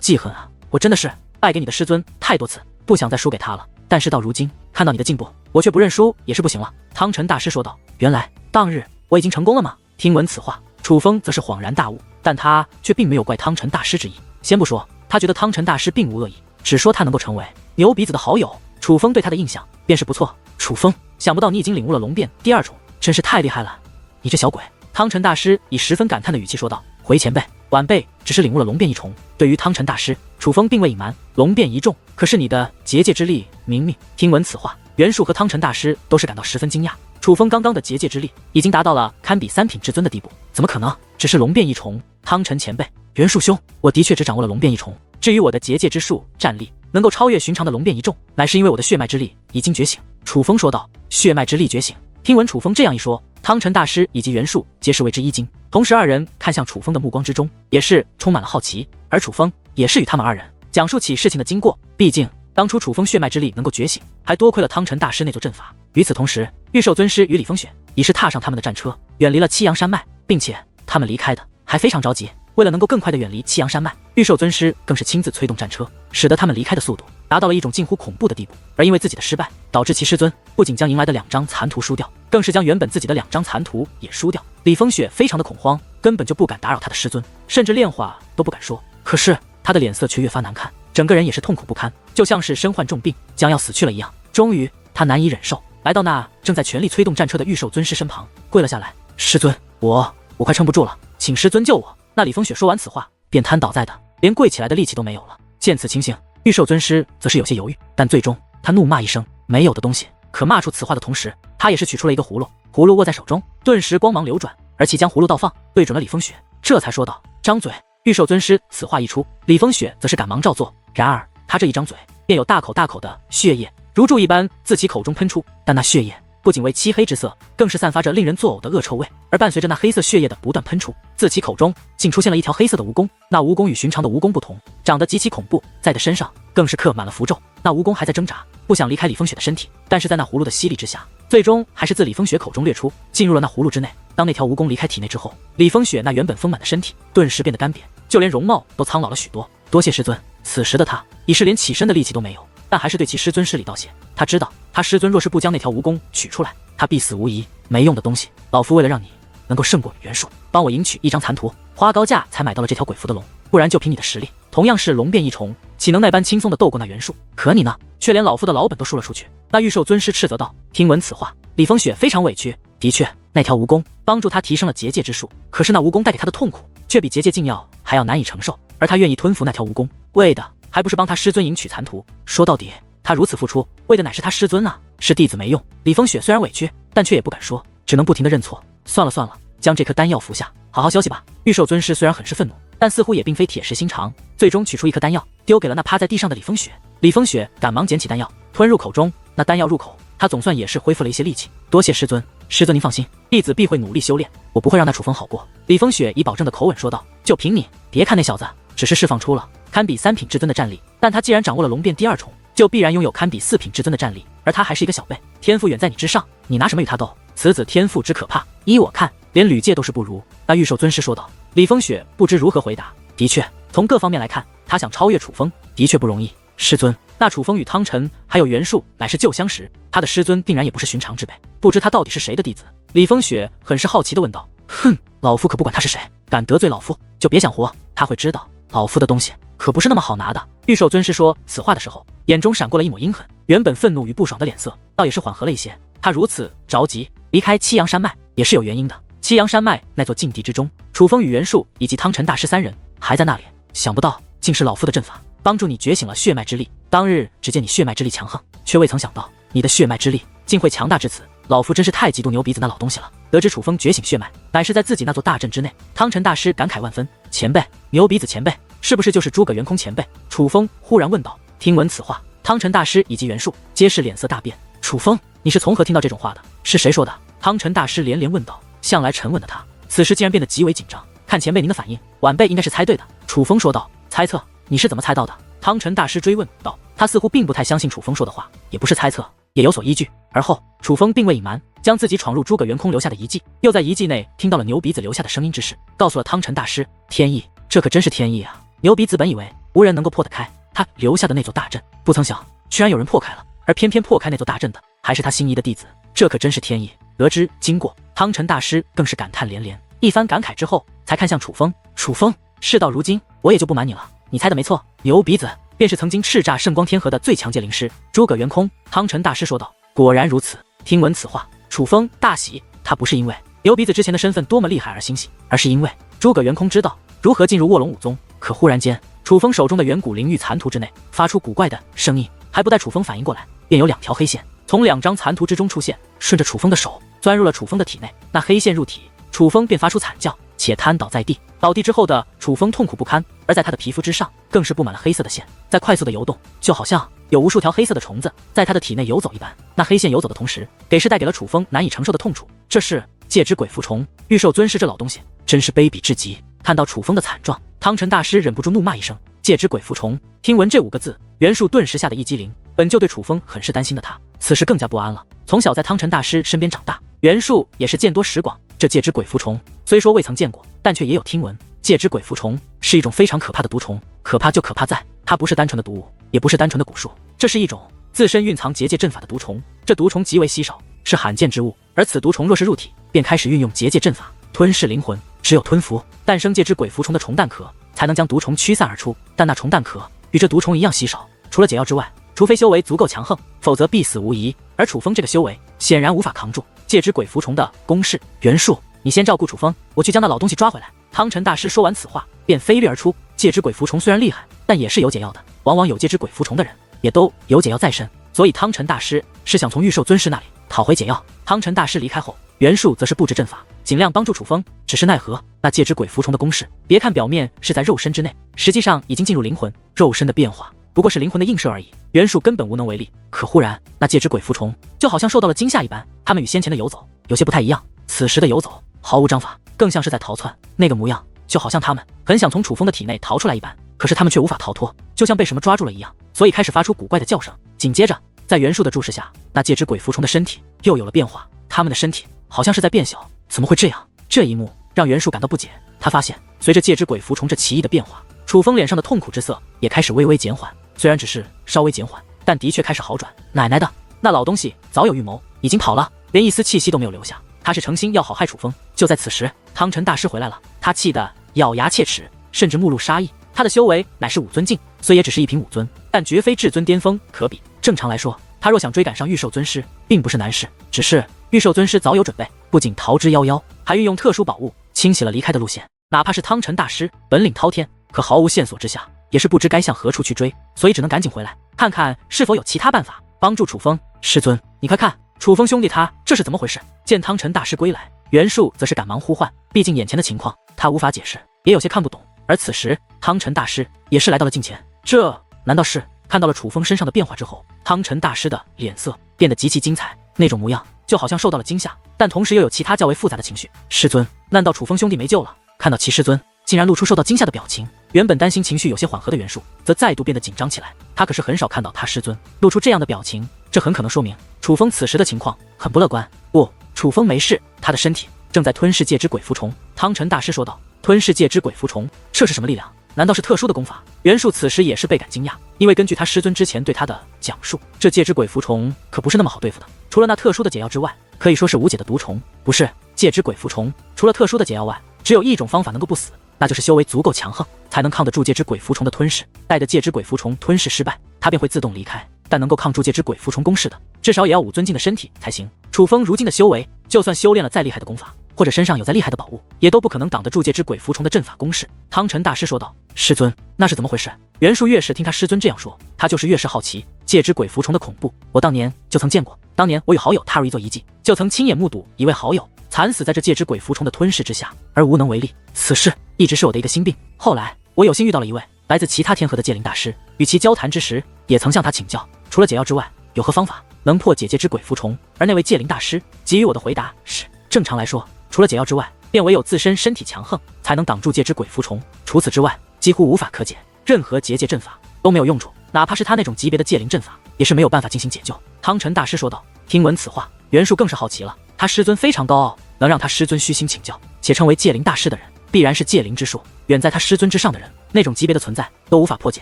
记恨啊，我真的是败给你的师尊太多次，不想再输给他了。但是到如今看到你的进步，我却不认输也是不行了。汤晨大师说道。原来当日我已经成功了吗？听闻此话，楚风则是恍然大悟，但他却并没有怪汤晨大师之意。先不说他觉得汤晨大师并无恶意，只说他能够成为牛鼻子的好友，楚风对他的印象便是不错。楚风，想不到你已经领悟了龙变第2重，真是太厉害了，你这小鬼！汤晨大师以十分感叹的语气说道。回前辈，晚辈只是领悟了龙变1重。对于汤晨大师，楚风并未隐瞒，龙变1重，可是你的结界之力明明……听闻此话，袁术和汤晨大师都是感到十分惊讶。楚风刚刚的结界之力已经达到了堪比3品至尊的地步，怎么可能只是龙变1重？汤晨前辈，袁术兄，我的确只掌握了龙变1重，至于我的结界之术战力能够超越寻常的龙变1重，乃是因为我的血脉之力已经觉醒。楚风说道。血脉之力觉醒。听闻楚风这样一说，汤晨大师以及袁术皆是为之一惊，同时2人看向楚风的目光之中也是充满了好奇，而楚风也是与他们2人讲述起事情的经过。毕竟当初楚风血脉之力能够觉醒，还多亏了汤晨大师那座阵法。与此同时，御兽尊师与李风雪已是踏上他们的战车，远离了七阳山脉，并且他们离开的还非常着急。为了能够更快地远离七阳山脉，御兽尊师更是亲自催动战车，使得他们离开的速度达到了一种近乎恐怖的地步。而因为自己的失败，导致其师尊不仅将迎来的2张残图输掉，更是将原本自己的2张残图也输掉。李风雪非常的恐慌，根本就不敢打扰他的师尊，甚至连话都不敢说。可是他的脸色却越发难看，整个人也是痛苦不堪，就像是身患重病将要死去了一样。终于他难以忍受，来到那正在全力催动战车的御兽尊师身旁，跪了下来。师尊，我快撑不住了，请师尊救我。那李风雪说完此话，便瘫倒在地，连跪起来的力气都没有了。见此情形，御兽尊师则是有些犹豫，但最终他怒骂一声：“没有的东西！”可骂出此话的同时，他也是取出了一个葫芦，葫芦握在手中，顿时光芒流转，而其将葫芦倒放，对准了李风雪，这才说道：“张嘴！”玉兽尊师此话一出，李风雪则是赶忙照做。然而他这一张嘴，便有大口大口的血液如注一般自其口中喷出，但那血液不仅为漆黑之色，更是散发着令人作呕的恶臭味。而伴随着那黑色血液的不断喷出，自其口中竟出现了一条黑色的蜈蚣。那蜈蚣与寻常的蜈蚣不同，长得极其恐怖，在的身上更是刻满了符咒。那蜈蚣还在挣扎，不想离开李风雪的身体，但是在那葫芦的吸力之下，最终还是自李风雪口中掠出，进入了那葫芦之内。当那条蜈蚣离开体内之后，李风雪那原本丰满的身体顿时变得干瘪，就连容貌都苍老了许多。多谢师尊。此时的他已是连起身的力气都没有，但还是对其师尊施礼道谢。他知道，他师尊若是不将那条蜈蚣取出来，他必死无疑。没用的东西，老夫为了让你能够胜过袁术，帮我赢取一张残图，花高价才买到了这条鬼符的龙，不然就凭你的实力，同样是龙变异虫，岂能那般轻松的斗过那袁术？可你呢，却连老夫的老本都输了出去。那玉兽尊师斥责道。听闻此话，李风雪非常委屈。的确，那条蜈蚣帮助他提升了结界之术，可是那蜈蚣带给他的痛苦，却比结界禁药还要难以承受，而他愿意吞服那条蜈蚣，为的还不是帮他师尊赢取残图。说到底，他如此付出，为的乃是他师尊啊！是弟子没用。李风雪虽然委屈，但却也不敢说，只能不停的认错。算了算了，将这颗丹药服下，好好休息吧。玉兽尊师虽然很是愤怒，但似乎也并非铁石心肠，最终取出一颗丹药，丢给了那趴在地上的李风雪。李风雪赶忙捡起丹药，吞入口中。那丹药入口，他总算也是恢复了一些力气。多谢师尊，师尊您放心，弟子必会努力修炼，我不会让那楚风好过。李风雪以保证的口吻说道。就凭你，别看那小子只是释放出了堪比3品至尊的战力，但他既然掌握了龙变第2重，就必然拥有堪比4品至尊的战力，而他还是一个小辈，天赋远在你之上，你拿什么与他斗？此子天赋之可怕，依我看，连吕界都是不如。那玉兽尊师说道。李风雪不知如何回答。的确，从各方面来看，他想超越楚风的确不容易。师尊，那楚风与汤晨还有袁术乃是旧相识，他的师尊定然也不是寻常之辈，不知他到底是谁的弟子？李风雪很是好奇地问道。哼，老夫可不管他是谁，敢得罪老夫就别想活。他会知道老夫的东西可不是那么好拿的。玉兽尊师说此话的时候，眼中闪过了一抹阴狠，原本愤怒与不爽的脸色倒也是缓和了一些。他如此着急离开七阳山脉也是有原因的。七阳山脉那座禁地之中，楚风与袁术以及汤晨大师3人还在那里，想不到竟是老夫的阵法帮助你觉醒了血脉之力。当日只见你血脉之力强横，却未曾想到你的血脉之力竟会强大至此，老夫真是太嫉妒牛鼻子那老东西了。得知楚风觉醒血脉乃是在自己那座大阵之内，汤晨大师感慨万分。前辈，牛鼻子前辈是不是就是诸葛圆空前辈？楚风忽然问道。听闻此话，汤晨大师以及袁术皆是脸色大变。楚风，你是从何听到这种话的？是谁说的？汤晨大师连连问道。向来沉稳的他此时竟然变得极为紧张。看前辈您的反应，晚辈应该是猜对的。楚风说道。猜测？你是怎么猜到的？汤晨大师追问道。他似乎并不太相信楚风说的话，也不是猜测，也有所依据。而后楚风并未隐瞒，将自己闯入诸葛圆空留下的遗迹，又在遗迹内听到了牛鼻子留下的声音之事，告诉了汤晨大师。天意，这可真是天意啊！牛鼻子本以为无人能够破得开他留下的那座大阵，不曾想居然有人破开了，而偏偏破开那座大阵的还是他心仪的弟子，这可真是天意。得知经过，汤晨大师更是感叹连连，一番感慨之后才看向楚风。楚风，事到如今，我也就不瞒你了，你猜的没错，牛鼻子便是曾经叱咤圣光天河的最强界灵师诸葛圆空。汤晨大师说道。果然如此。听闻此话，楚风大喜，他不是因为牛鼻子之前的身份多么厉害而欣喜，而是因为诸葛圆空知道如何进入卧龙武宗。可忽然间，楚风手中的远古灵域残图之内发出古怪的声音，还不待楚风反应过来，便有2条黑线从2张残图之中出现，顺着楚风的手钻入了楚风的体内。那黑线入体，楚风便发出惨叫，且瘫倒在地。倒地之后的楚风痛苦不堪，而在他的皮肤之上更是布满了黑色的线，在快速的游动，就好像有无数条黑色的虫子在他的体内游走一般。那黑线游走的同时，带给了楚风难以承受的痛楚。这是戒之鬼符虫。玉兽尊师这老东西真是卑鄙至极。看到楚风的惨状，汤晨大师忍不住怒骂一声。戒之鬼符虫。听闻这5个字，袁术顿时吓得一激灵。本就对楚风很是担心的他，此时更加不安了。从小在汤晨大师身边长大，袁术也是见多识广，这戒之鬼符虫虽说未曾见过，但却也有听闻。戒之鬼符虫是一种非常可怕的毒虫，可怕就可怕在它不是单纯的毒物，也不是单纯的蛊术，这是一种自身蕴藏结界阵法的毒虫。这毒虫极为稀少，是罕见之物，而此毒虫若是入体，便开始运用结界阵法吞噬灵魂。只有吞服诞生戒之鬼符虫的虫蛋壳，才能将毒虫驱散而出。但那虫蛋壳与这毒虫一样稀少，除了解药之外，除非修为足够强横，否则必死无疑。而楚风这个修为显然无法扛住戒之鬼符虫的攻势。袁术，你先照顾楚风，我去将那老东西抓回来。汤晨大师说完此话，便飞掠而出。戒之鬼符虫虽然厉害，但也是有解药的，往往有戒之鬼符虫的人也都有解药在身，所以汤臣大师是想从玉寿尊师那里讨回解药。汤臣大师离开后，袁术则是布置阵法，尽量帮助楚风。只是奈何那戒指鬼服虫的攻势，别看表面是在肉身之内，实际上已经进入灵魂，肉身的变化不过是灵魂的映射而已，袁术根本无能为力。可忽然，那戒指鬼服虫就好像受到了惊吓一般，他们与先前的游走有些不太一样。此时的游走毫无章法，更像是在逃窜，那个模样就好像他们很想从楚风的体内逃出来一般，可是他们却无法逃脱，就像被什么抓住了一样，所以开始发出古怪的叫声。紧接着，在袁术的注视下，那戒指鬼服虫的身体又有了变化，他们的身体好像是在变小，怎么会这样？这一幕让袁术感到不解。他发现，随着戒指鬼服虫这奇异的变化，楚风脸上的痛苦之色也开始微微减缓，虽然只是稍微减缓，但的确开始好转。奶奶的，那老东西早有预谋，已经跑了，连一丝气息都没有留下。他是诚心要好害楚风。就在此时，汤臣大师回来了，他气得咬牙切齿，甚至目露杀意。他的修为乃是5尊境，虽也只是一品5尊，但绝非至尊巅峰可比。正常来说，他若想追赶上玉寿尊师，并不是难事。只是玉寿尊师早有准备，不仅逃之夭夭，还运用特殊宝物清洗了离开的路线。哪怕是汤臣大师本领滔天，可毫无线索之下，也是不知该向何处去追，所以只能赶紧回来，看看是否有其他办法帮助楚风。师尊，你快看，楚风兄弟他这是怎么回事？见汤臣大师归来，袁术则是赶忙呼唤，毕竟眼前的情况他无法解释，也有些看不懂。而此时汤臣大师也是来到了近前，这难道是看到了楚风身上的变化之后，汤臣大师的脸色变得极其精彩，那种模样就好像受到了惊吓，但同时又有其他较为复杂的情绪。师尊，难道楚风兄弟没救了？看到其师尊竟然露出受到惊吓的表情，原本担心情绪有些缓和的袁术则再度变得紧张起来。他可是很少看到他师尊露出这样的表情，这很可能说明楚风此时的情况很不乐观。不，楚风没事，他的身体正在吞噬戒指鬼服虫。汤臣大师说道，吞噬戒指鬼服虫，这是什么力量？难道是特殊的功法？袁术此时也是倍感惊讶，因为根据他师尊之前对他的讲述，这戒指鬼服虫可不是那么好对付的，除了那特殊的解药之外，可以说是无解的毒虫。不是，戒指鬼服虫除了特殊的解药外，只有一种方法能够不死，那就是修为足够强横，才能抗得住戒指鬼服虫的吞噬。待得戒指鬼服虫吞噬失败，它便会自动离开，但能够抗住戒指鬼服虫攻势的，至少也要5尊境的身体才行。楚风如今的修为，就算修炼了再厉害的功法，或者身上有再厉害的宝物，也都不可能挡得住戒指鬼服虫的阵法攻势。汤臣大师说道，师尊，那是怎么回事？袁术越是听他师尊这样说，他就是越是好奇戒指鬼服虫的恐怖。我当年就曾见过，当年我与好友踏入一座遗迹，就曾亲眼目睹一位好友惨死在这戒指鬼服虫的吞噬之下，而无能为力。此事一直是我的一个心病。后来我有幸遇到了一位来自其他天河的戒灵大师，与其交谈之时，也曾向他请教，除了解药之外，有何方法能破解戒指鬼服虫？而那位戒灵大师给予我的回答是，正常来说，除了解药之外，便唯有自身身体强横，才能挡住戒指鬼服虫，除此之外，几乎无法可解，任何结界阵法都没有用处，哪怕是他那种级别的戒灵阵法，也是没有办法进行解救。汤臣大师说道。听闻此话，袁术更是好奇了，他师尊非常高傲，能让他师尊虚心请教，且称为戒灵大师的人，必然是戒灵之术远在他师尊之上的人，那种级别的存在都无法破解，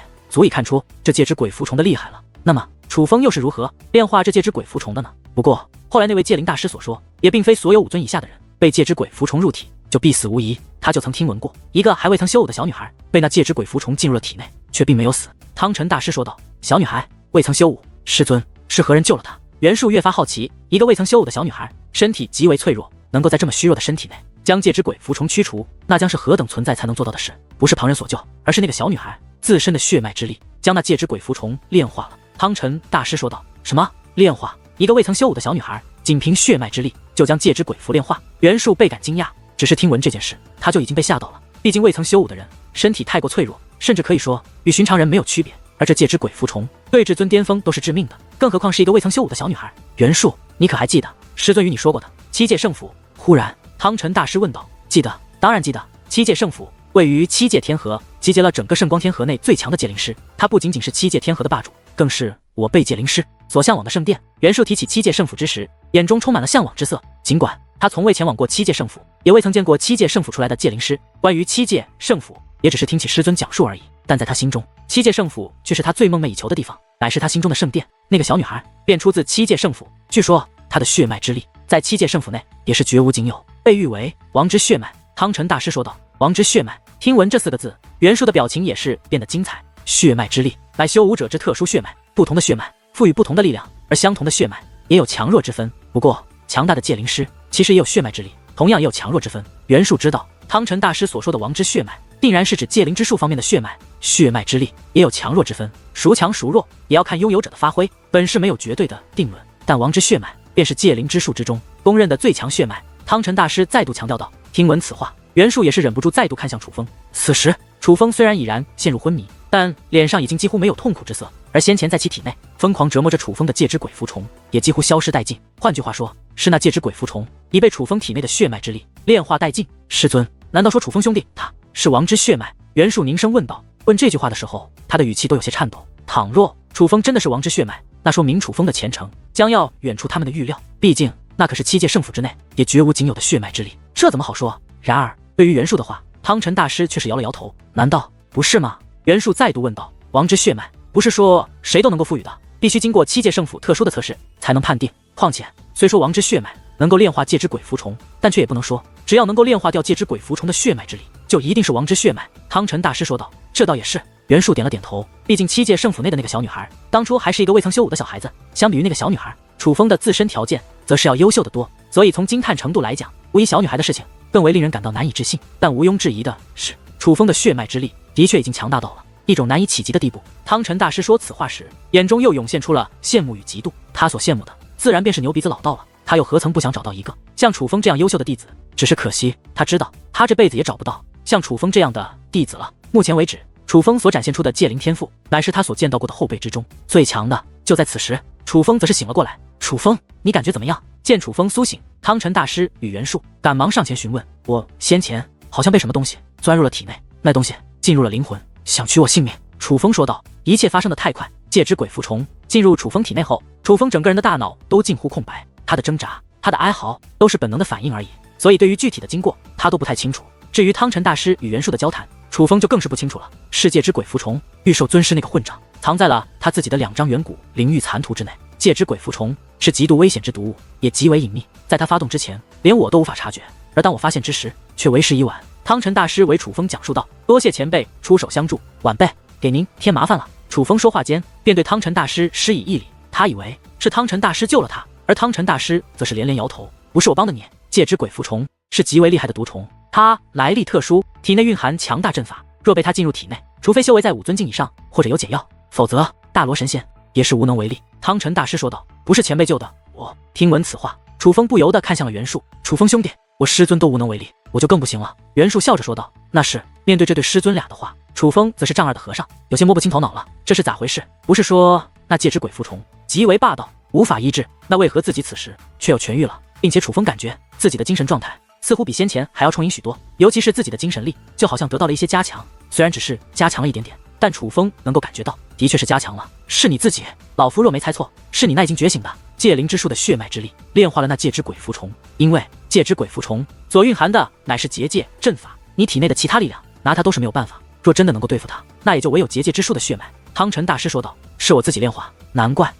足以看出这戒指鬼服虫的厉害了。那么楚风又是如何炼化这戒指鬼服虫的呢？不过后来那位戒灵大师所说，也并非所有5尊以下的人被戒指鬼服虫入体就必死无疑。他就曾听闻过一个还未曾修武的小女孩被那戒指鬼服虫进入了体内，却并没有死。汤臣大师说道，小女孩未曾修武，师尊是何人救了她？袁术越发好奇，一个未曾修武的小女孩，身体极为脆弱，能够在这么虚弱的身体内将戒指鬼服虫驱除，那将是何等存在才能做到的事？不是旁人所救，而是那个小女孩自身的血脉之力将那戒指鬼服虫炼化了。汤臣大师说道，什么炼化？一个未曾修武的小女孩仅凭血脉之力就将戒指鬼服炼化？袁术倍感惊讶，只是听闻这件事他就已经被吓到了，毕竟未曾修武的人身体太过脆弱，甚至可以说与寻常人没有区别，而这戒指鬼服虫对至尊巅峰都是致命的，更何况是一个未曾修武的小女孩。袁术，你可还记得师尊与你说过的七界圣府？忽然汤臣大师问道。记得，当然记得。七界圣府位于七界天河，集结了整个圣光天河内最强的戒灵师，他不仅仅是七界天河的霸主，更是我辈戒灵师所向往的圣殿。袁术提起七界圣府之时，眼中充满了向往之色，尽管他从未前往过七界圣府，也未曾见过七界圣府出来的戒灵师，关于七界圣府也只是听起师尊讲述而已，但在他心中，七界圣府却是他最梦寐以求的地方，乃是他心中的圣殿。那个小女孩便出自七界圣府，据说她的血脉之力在七界圣府内也是绝无仅有，被誉为王之血脉。汤臣大师说道，王之血脉。听闻这4个字，袁术的表情也是变得精彩。血脉之力乃修武者之特殊血脉，不同的血脉赋予不同的力量，而相同的血脉也有强弱之分。不过强大的戒灵师其实也有血脉之力，同样也有强弱之分。袁术知道汤臣大师所说的王之血脉，定然是指戒灵之术方面的血脉，血脉之力也有强弱之分，孰强孰弱也要看拥有者的发挥，本事没有绝对的定论。但王之血脉便是界灵之术之中公认的最强血脉。汤臣大师再度强调道。听闻此话，袁术也是忍不住再度看向楚风。此时楚风虽然已然陷入昏迷，但脸上已经几乎没有痛苦之色，而先前在其体内疯狂折磨着楚风的戒之鬼蝠虫也几乎消失殆尽。换句话说，是那戒之鬼蝠虫已被楚风体内的血脉之力炼化殆尽。师尊，难道说楚风兄弟他是王之血脉？袁术凝声问道。问这句话的时候，他的语气都有些颤抖。倘若楚风真的是王之血脉，那说明楚风的前程将要远出他们的预料，毕竟那可是7界圣府之内也绝无仅有的血脉之力，这怎么好说？然而对于袁术的话，汤臣大师却是摇了摇头。难道不是吗？袁术再度问道。王之血脉不是说谁都能够赋予的，必须经过7界圣府特殊的测试才能判定。况且虽说王之血脉能够炼化戒之鬼蝠虫，但却也不能说只要能够炼化掉戒之鬼蝠虫的血脉之力，就一定是王之血脉。汤臣大师说道。这倒也是。袁术点了点头，毕竟7界圣府内的那个小女孩当初还是一个未曾修武的小孩子，相比于那个小女孩，楚风的自身条件则是要优秀得多，所以从惊叹程度来讲，无疑小女孩的事情更为令人感到难以置信。但毋庸置疑的是，楚风的血脉之力的确已经强大到了一种难以企及的地步。汤臣大师说此话时，眼中又涌现出了羡慕与嫉妒。他所羡慕的自然便是牛鼻子老道了，他又何曾不想找到一个像楚风这样优秀的弟子？只是可惜，他知道他这辈子也找不到像楚风这样的弟子了。目前为止，楚风所展现出的戒灵天赋，乃是他所见到过的后辈之中最强的。就在此时，楚风则是醒了过来。楚风，你感觉怎么样？见楚风苏醒，汤臣大师与袁术赶忙上前询问。我先前好像被什么东西钻入了体内，那东西进入了灵魂，想取我性命。楚风说道。一切发生的太快，戒之鬼蝠虫进入楚风体内后，楚风整个人的大脑都近乎空白，他的挣扎，他的哀嚎都是本能的反应而已，所以对于具体的经过他都不太清楚。至于汤臣大师与袁术的交谈，楚风就更是不清楚了。是戒之鬼蝠虫御兽尊师那个混账藏在了他自己的2张远古灵域残图之内。戒之鬼蝠虫是极度危险之毒物，也极为隐秘，在他发动之前，连我都无法察觉，而当我发现之时，却为时已晚。汤臣大师为楚风讲述道。多谢前辈出手相助，晚辈给您添麻烦了。楚风说话间便对汤臣大师施以一礼，他以为是汤臣大师救了他，而汤臣大师则是连连摇头。不是我帮的你，戒之鬼蝠虫是极为厉害的毒虫，它来历特殊，体内蕴含强大阵法，若被它进入体内，除非修为在5尊境以上，或者有解药，否则大罗神仙也是无能为力。汤臣大师说道。不是前辈救的我。听闻此话，楚风不由得看向了袁术。楚风兄弟，我师尊都无能为力，我就更不行了。袁术笑着说道。那是。面对这对师尊俩的话，楚风则是丈二的和尚，有些摸不清头脑了。这是咋回事？不是说那戒之鬼蝠虫极为霸道，无法医治，那为何自己此时却又痊愈了，并且楚风感觉自己的精神状态似乎比先前还要充盈许多，尤其是自己的精神力就好像得到了一些加强，虽然只是加强了一点点，但楚风能够感觉到的确是加强了。是你自己，老夫若没猜错，是你那已经觉醒的戒灵之术的血脉之力炼化了那戒之鬼蝠虫，因为戒之鬼蝠虫所蕴含的乃是结界阵法，你体内的其他力量拿它都是没有办法，若真的能够对付它，那也就唯有结界之术的血脉。汤臣大师说道。是我自己炼化，难怪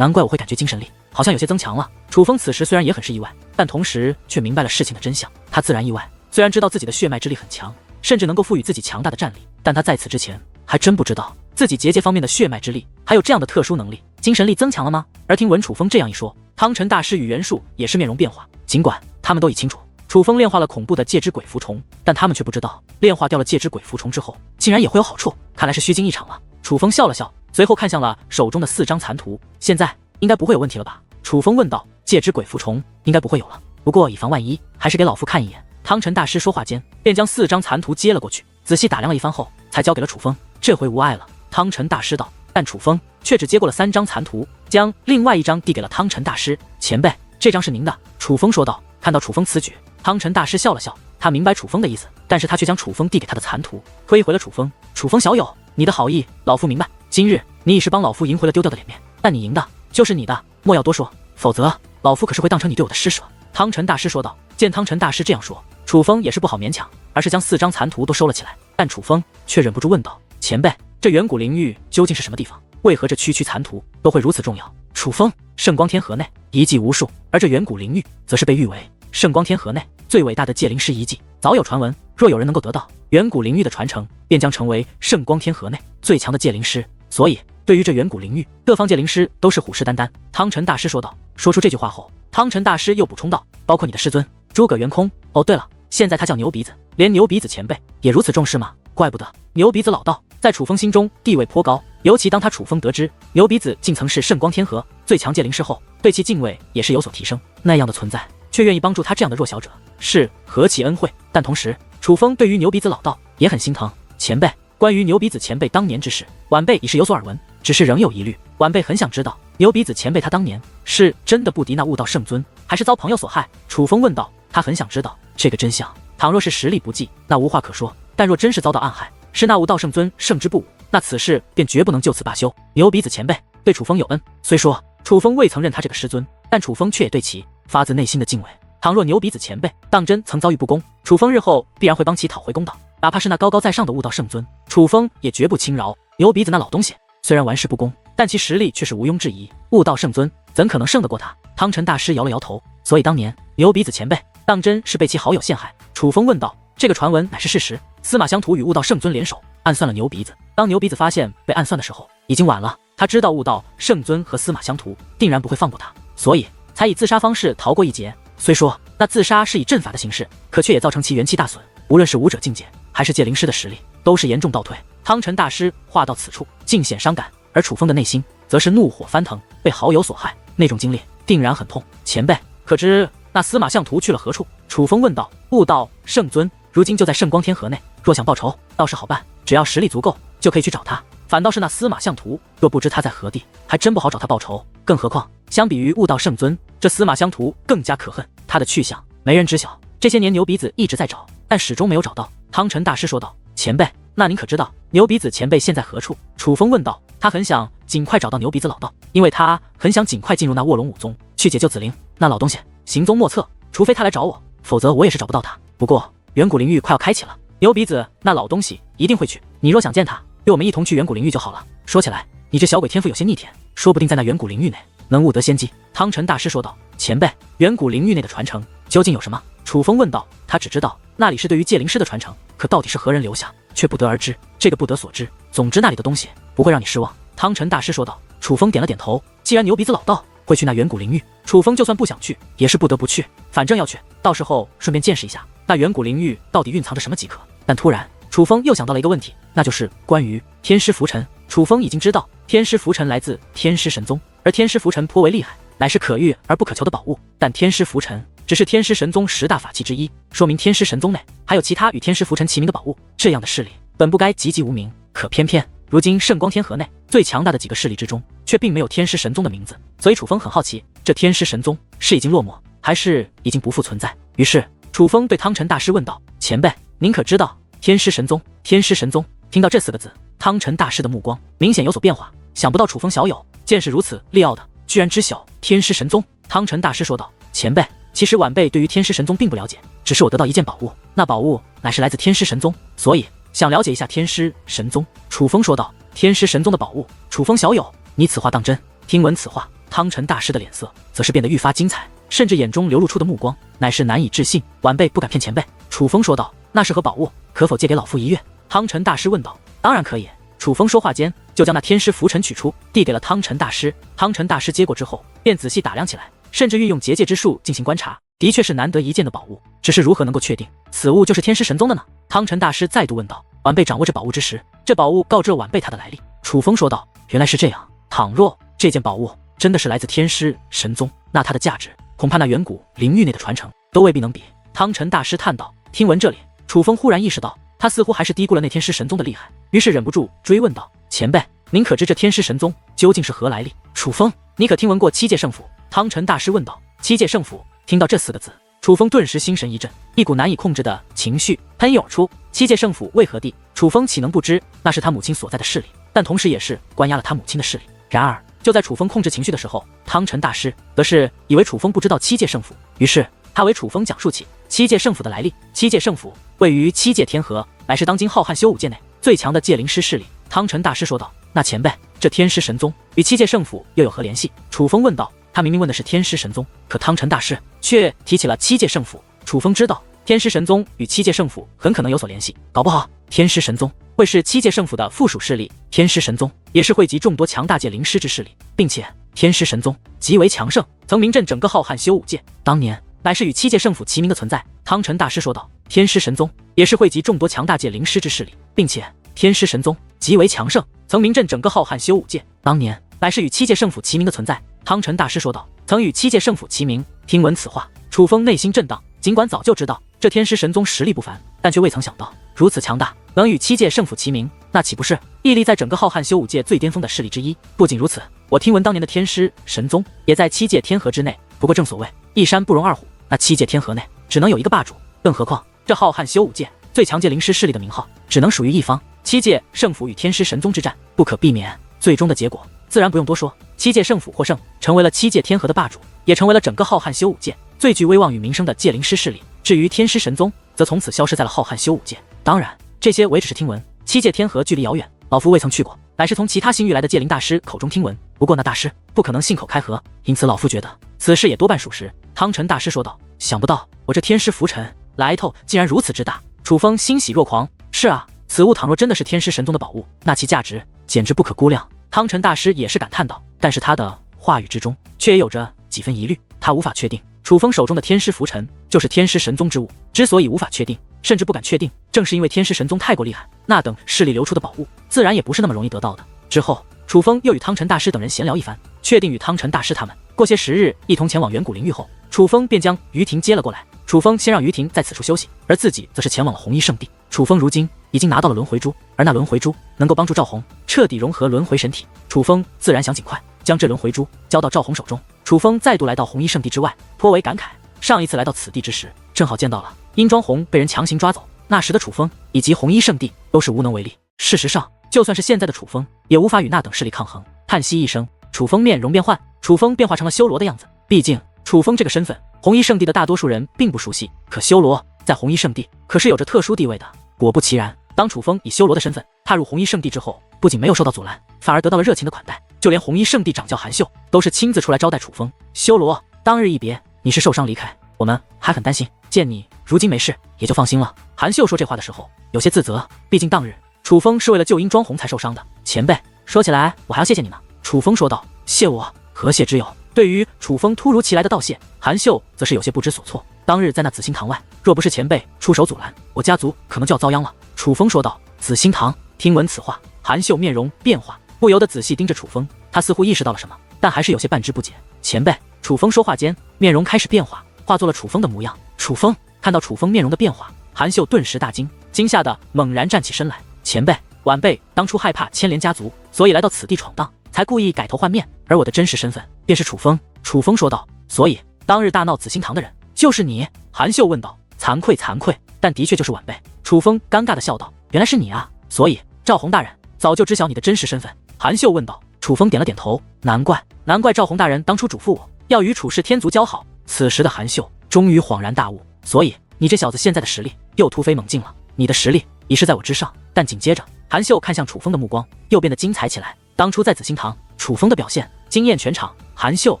我会感觉精神力好像有些增强了。楚风此时虽然也很是意外，但同时却明白了事情的真相。他自然意外，虽然知道自己的血脉之力很强，甚至能够赋予自己强大的战力，但他在此之前还真不知道自己结界方面的血脉之力还有这样的特殊能力。精神力增强了吗？而听闻楚风这样一说，汤臣大师与袁术也是面容变化。尽管他们都已清楚楚风炼化了恐怖的戒之鬼蝠虫，但他们却不知道炼化掉了戒之鬼蝠虫之后竟然也会有好处，看来是虚惊一场了。楚风笑了笑，随后看向了手中的4张残图。现在应该不会有问题了吧？楚风问道。戒之鬼蝠虫应该不会有了，不过以防万一，还是给老夫看一眼。汤臣大师说话间便将4张残图接了过去，仔细打量了一番后才交给了楚风。这回无碍了，汤臣大师道。但楚风却只接过了3张残图，将另外1张递给了汤臣大师。前辈，这张是您的。楚风说道。看到楚风此举，汤臣大师笑了笑，他明白楚风的意思，但是他却将楚风递给他的残图推回了楚风。楚风小友，你的好意老夫明白，今日你已是帮老夫赢回了丢掉的脸面，但你赢的就是你的，莫要多说，否则老夫可是会当成你对我的施舍。汤臣大师说道。见汤臣大师这样说，楚风也是不好勉强，而是将4张残图都收了起来。但楚风却忍不住问道。前辈，这远古灵域究竟是什么地方？为何这区残图都会如此重要？楚风，圣光天河内遗迹无数，而这远古灵域则是被誉为圣光天河内最伟大的戒灵师遗迹。早有传闻，若有人能够得到远古灵域的传承，便将成为圣光天河内最强的戒灵师。所以对于这远古灵域，各方戒灵师都是虎视眈眈。汤臣大师说道。说出这句话后，汤臣大师又补充道，包括你的师尊诸葛元空。哦对了，现在他叫牛鼻子，连牛鼻子前辈也如此重视吗？怪不得牛鼻子老道在楚风心中地位颇高。尤其当他楚风得知牛鼻子竟曾是圣光天河最强界灵师后，对其敬畏也是有所提升。那样的存在却愿意帮助他这样的弱小者，是何其恩惠！但同时，楚风对于牛鼻子老道也很心疼。前辈，关于牛鼻子前辈当年之事，晚辈已是有所耳闻，只是仍有疑虑。晚辈很想知道，牛鼻子前辈他当年是真的不敌那悟道圣尊，还是遭朋友所害？楚风问道。他很想知道这个真相。倘若是实力不济，那无话可说；但若真是遭到暗害，是那悟道圣尊胜之不武，那此事便绝不能就此罢休。牛鼻子前辈对楚风有恩，虽说楚风未曾认他这个师尊，但楚风却也对其发自内心的敬畏。倘若牛鼻子前辈当真曾遭遇不公，楚风日后必然会帮其讨回公道。哪怕是那高高在上的悟道圣尊，楚风也绝不轻饶。牛鼻子那老东西虽然玩世不恭，但其实力却是毋庸置疑。悟道圣尊怎可能胜得过他？汤臣大师摇了摇头。所以当年牛鼻子前辈当真是被其好友陷害？楚风问道。这个传闻乃是事实。司马相图与悟道圣尊联手暗算了牛鼻子。当牛鼻子发现被暗算的时候，已经晚了。他知道悟道圣尊和司马相图定然不会放过他，所以才以自杀方式逃过一劫。虽说那自杀是以阵法的形式，可却也造成其元气大损。无论是武者境界还是界灵师的实力，都是严重倒退。汤臣大师话到此处，尽显伤感，而楚风的内心则是怒火翻腾。被好友所害，那种经历定然很痛。前辈可知那司马相图去了何处？楚风问道。悟道圣尊如今就在圣光天河内，若想报仇，倒是好办，只要实力足够，就可以去找他。反倒是那司马相图，若不知他在何地，还真不好找他报仇。更何况相比于悟道圣尊，这司马相图更加可恨，他的去向没人知晓。这些年牛鼻子一直在找，但始终没有找到。汤臣大师说道。前辈，那您可知道牛鼻子前辈现在何处？楚风问道。他很想尽快找到牛鼻子老道，因为他很想尽快进入那卧龙武宗，去解救紫菱。那老东西行踪莫测，除非他来找我，否则我也是找不到他。不过远古灵域快要开启了，牛鼻子那老东西一定会去。你若想见他，与我们一同去远古灵域就好了。说起来，你这小鬼天赋有些逆天，说不定在那远古灵域内能悟得先机。汤臣大师说道。前辈，远古灵域内的传承究竟有什么？楚风问道。他只知道那里是对于界灵师的传承，可到底是何人留下，却不得而知。这个不得所知。总之那里的东西不会让你失望。汤臣大师说道。楚风点了点头。既然牛鼻子老道会去那远古灵域，楚风就算不想去，也是不得不去。反正要去，到时候顺便见识一下那远古灵域到底蕴藏着什么即可。但突然楚风又想到了一个问题，那就是关于天师浮尘。楚风已经知道天师浮尘来自天师神宗，而天师浮尘颇为厉害，乃是可遇而不可求的宝物。但天师浮尘只是天师神宗10大法器之一，说明天师神宗内还有其他与天师浮尘齐名的宝物。这样的势力本不该籍籍无名，可偏偏如今圣光天河内最强大的几个势力之中，却并没有天师神宗的名字。所以楚风很好奇，这天师神宗是已经落寞，还是已经不复存在？于是楚风对汤臣大师问道。前辈，您可知道天师神宗？天师神宗听到这4个字，汤臣大师的目光明显有所变化。想不到楚风小友见识如此利奥的，居然知晓天师神宗。汤臣大师说道。前辈，其实晚辈对于天师神宗并不了解，只是我得到一件宝物，那宝物乃是来自天师神宗，所以想了解一下天师神宗。楚风说道。天师神宗的宝物？楚风小友，你此话当真？听闻此话，汤臣大师的脸色则是变得愈发精彩，甚至眼中流露出的目光乃是难以置信。晚辈不敢骗前辈。楚风说道。那是何宝物？可否借给老夫一阅？汤臣大师问道。当然可以。楚风说话间就将那天师浮尘取出，递给了汤臣大师。汤臣大师接过之后便仔细打量起来，甚至运用结界之术进行观察。的确是难得一见的宝物，只是如何能够确定此物就是天师神宗的呢？汤臣大师再度问道。晚辈掌握这宝物之时，这宝物告知了晚辈它的来历。楚风说道。原来是这样。倘若这件宝物真的是来自天师神宗，那它的价值恐怕那远古灵域内的传承都未必能比。汤臣大师叹道。听闻这里，楚风忽然意识到他似乎还是低估了那天师神宗的厉害，于是忍不住追问道。前辈，您可知这天师神宗究竟是何来历？楚风，你可听闻过七界圣府？汤臣大师问道。七界圣府？听到这4个字，楚风顿时心神一震，一股难以控制的情绪喷涌而出。七界圣府为何地？楚风岂能不知那是他母亲所在的势力，但同时也是关押了他母亲的势力。然而就在楚风控制情绪的时候，汤臣大师则是以为楚风不知道七界圣府，于是他为楚风讲述起七界圣府的来历。七界圣府位于七界天河，乃是当今浩瀚修武界内最强的界灵师势力。汤臣大师说道。那前辈，这天师神宗与七界圣府又有何联系？楚风问道。他明明问的是天师神宗，可汤臣大师却提起了七界圣府。楚风知道天师神宗与七界圣府很可能有所联系，搞不好天师神宗会是七界圣府的附属势力。天师神宗也是汇集众多强大界灵师之势力，并且天师神宗极为强盛，曾名震整个浩瀚修武界，当年乃是与七界圣府齐名的存在。汤臣大师说道。天师神宗也是汇集众多强大界灵师之势力，并且天师神宗极为强盛，曾名震整个浩瀚修武界。当年乃是与七界圣府齐名的存在。汤臣大师说道：“曾与七界圣府齐名。”听闻此话，楚风内心震荡。尽管早就知道这天师神宗实力不凡，但却未曾想到如此强大，能与七界圣府齐名，那岂不是屹立在整个浩瀚修武界最巅峰的势力之一？不仅如此，我听闻当年的天师神宗也在七界天河之内。不过正所谓一山不容二虎，那七界天河内只能有一个霸主，更何况这浩瀚修武界最强界灵师势力的名号只能属于一方。七界圣府与天师神宗之战不可避免，最终的结果自然不用多说，七界圣府获胜，成为了七界天河的霸主，也成为了整个浩瀚修武界最具威望与名声的界灵师势力。至于天师神宗，则从此消失在了浩瀚修武界。当然，这些我也只是听闻，七界天河距离遥远，老夫未曾去过，乃是从其他星域来的界灵大师口中听闻。不过那大师不可能信口开河，因此老夫觉得此事也多半属实。汤臣大师说道：“想不到我这天师浮尘来头竟然如此之大。”楚风欣喜若狂：“是啊，此物倘若真的是天师神宗的宝物，那其价值简直不可估量。”汤臣大师也是感叹道，但是他的话语之中却也有着几分疑虑，他无法确定楚风手中的天师浮尘就是天师神宗之物。之所以无法确定，甚至不敢确定，正是因为天师神宗太过厉害，那等势力流出的宝物自然也不是那么容易得到的。之后楚风又与汤臣大师等人闲聊一番，确定与汤臣大师他们过些时日一同前往远古灵域后，楚风便将于婷接了过来。楚风先让于婷在此处休息，而自己则是前往了红衣圣地。楚风如今已经拿到了轮回珠，而那轮回珠能够帮助赵红彻底融合轮回神体，楚风自然想尽快将这轮回珠交到赵红手中。楚风再度来到红衣圣地之外，颇为感慨。上一次来到此地之时，正好见到了殷庄红被人强行抓走，那时的楚风以及红衣圣地都是无能为力。事实上，就算是现在的楚风，也无法与那等势力抗衡。叹息一声，楚风面容变幻，楚风变化成了修罗的样子。毕竟楚风这个身份，红衣圣地的大多数人并不熟悉，可修罗在红衣圣地可是有着特殊地位的。果不其然，当楚风以修罗的身份踏入红衣圣地之后，不仅没有受到阻拦，反而得到了热情的款待，就连红衣圣地掌教韩秀都是亲自出来招待楚风。修罗，当日一别，你是受伤离开，我们还很担心，见你如今没事，也就放心了。韩秀说这话的时候有些自责，毕竟当日楚风是为了救殷庄红才受伤的。前辈，说起来我还要谢谢你呢。楚风说道。谢我？何谢之有？对于楚风突如其来的道谢，韩秀则是有些不知所措。当日在那紫星堂外，若不是前辈出手阻拦，我家族可能就要遭殃了。楚风说道。紫星堂？听闻此话，韩秀面容变化，不由得仔细盯着楚风，他似乎意识到了什么，但还是有些半知不解。前辈，楚风说话间，面容开始变化，化作了楚风的模样。楚风看到楚风面容的变化，韩秀顿时大惊，惊吓得猛然站起身来。前辈，晚辈当初害怕牵连家族，所以来到此地闯荡，才故意改头换面，而我的真实身份便是楚风。楚风说道。所以当日大闹紫星堂的人就是你？韩秀问道。惭愧惭愧，但的确就是晚辈。楚风尴尬的笑道。原来是你啊，所以赵红大人早就知晓你的真实身份？韩秀问道。楚风点了点头，难怪赵红大人当初嘱咐我要与楚氏天族交好。此时的韩秀终于恍然大悟，所以你这小子现在的实力又突飞猛进了，你的实力已是在我之上。但紧接着韩秀看向楚风的目光又变得精彩起来。当初在紫星堂，楚风的表现惊艳全场，韩秀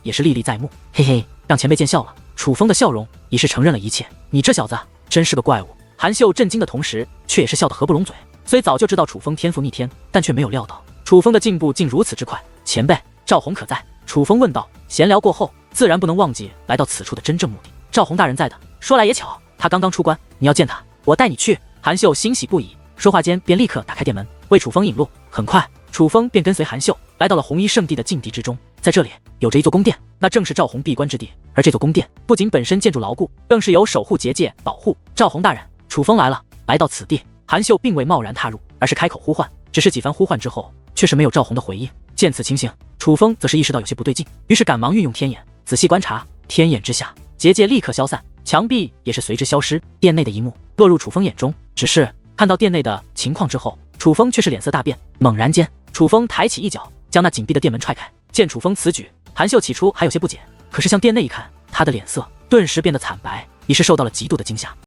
也是历历在目。嘿嘿，让前辈见笑了。楚风的笑容已是承认了一切。你这小子真是个怪物。韩秀震惊的同时，却也是笑得合不拢嘴。虽早就知道楚风天赋逆天，但却没有料到楚风的进步竟如此之快。前辈，赵红可在？楚风问道。闲聊过后，自然不能忘记来到此处的真正目的。赵红大人在的。说来也巧，他刚刚出关，你要见他，我带你去。韩秀欣喜不已，说话间便立刻打开店门，为楚风引路。很快，楚风便跟随韩秀来到了红衣圣地的禁地之中。在这里有着一座宫殿，那正是赵红闭关之地。而这座宫殿不仅本身建筑牢固，更是有守护结界保护。赵红大人，楚风来了。来到此地，韩秀并未贸然踏入，而是开口呼唤。只是几番呼唤之后，却是没有赵红的回应。见此情形，楚风则是意识到有些不对劲，于是赶忙运用天眼仔细观察。天眼之下，结界立刻消散，墙壁也是随之消失。殿内的一幕落入楚风眼中，只是看到殿内的情况之后，楚风却是脸色大变。猛然间，楚风抬起一脚，将那紧闭的殿门踹开。见楚风此举，韩秀起初还有些不解，可是向殿内一看，他的脸色顿时变得惨白，已是受到了极度的惊吓。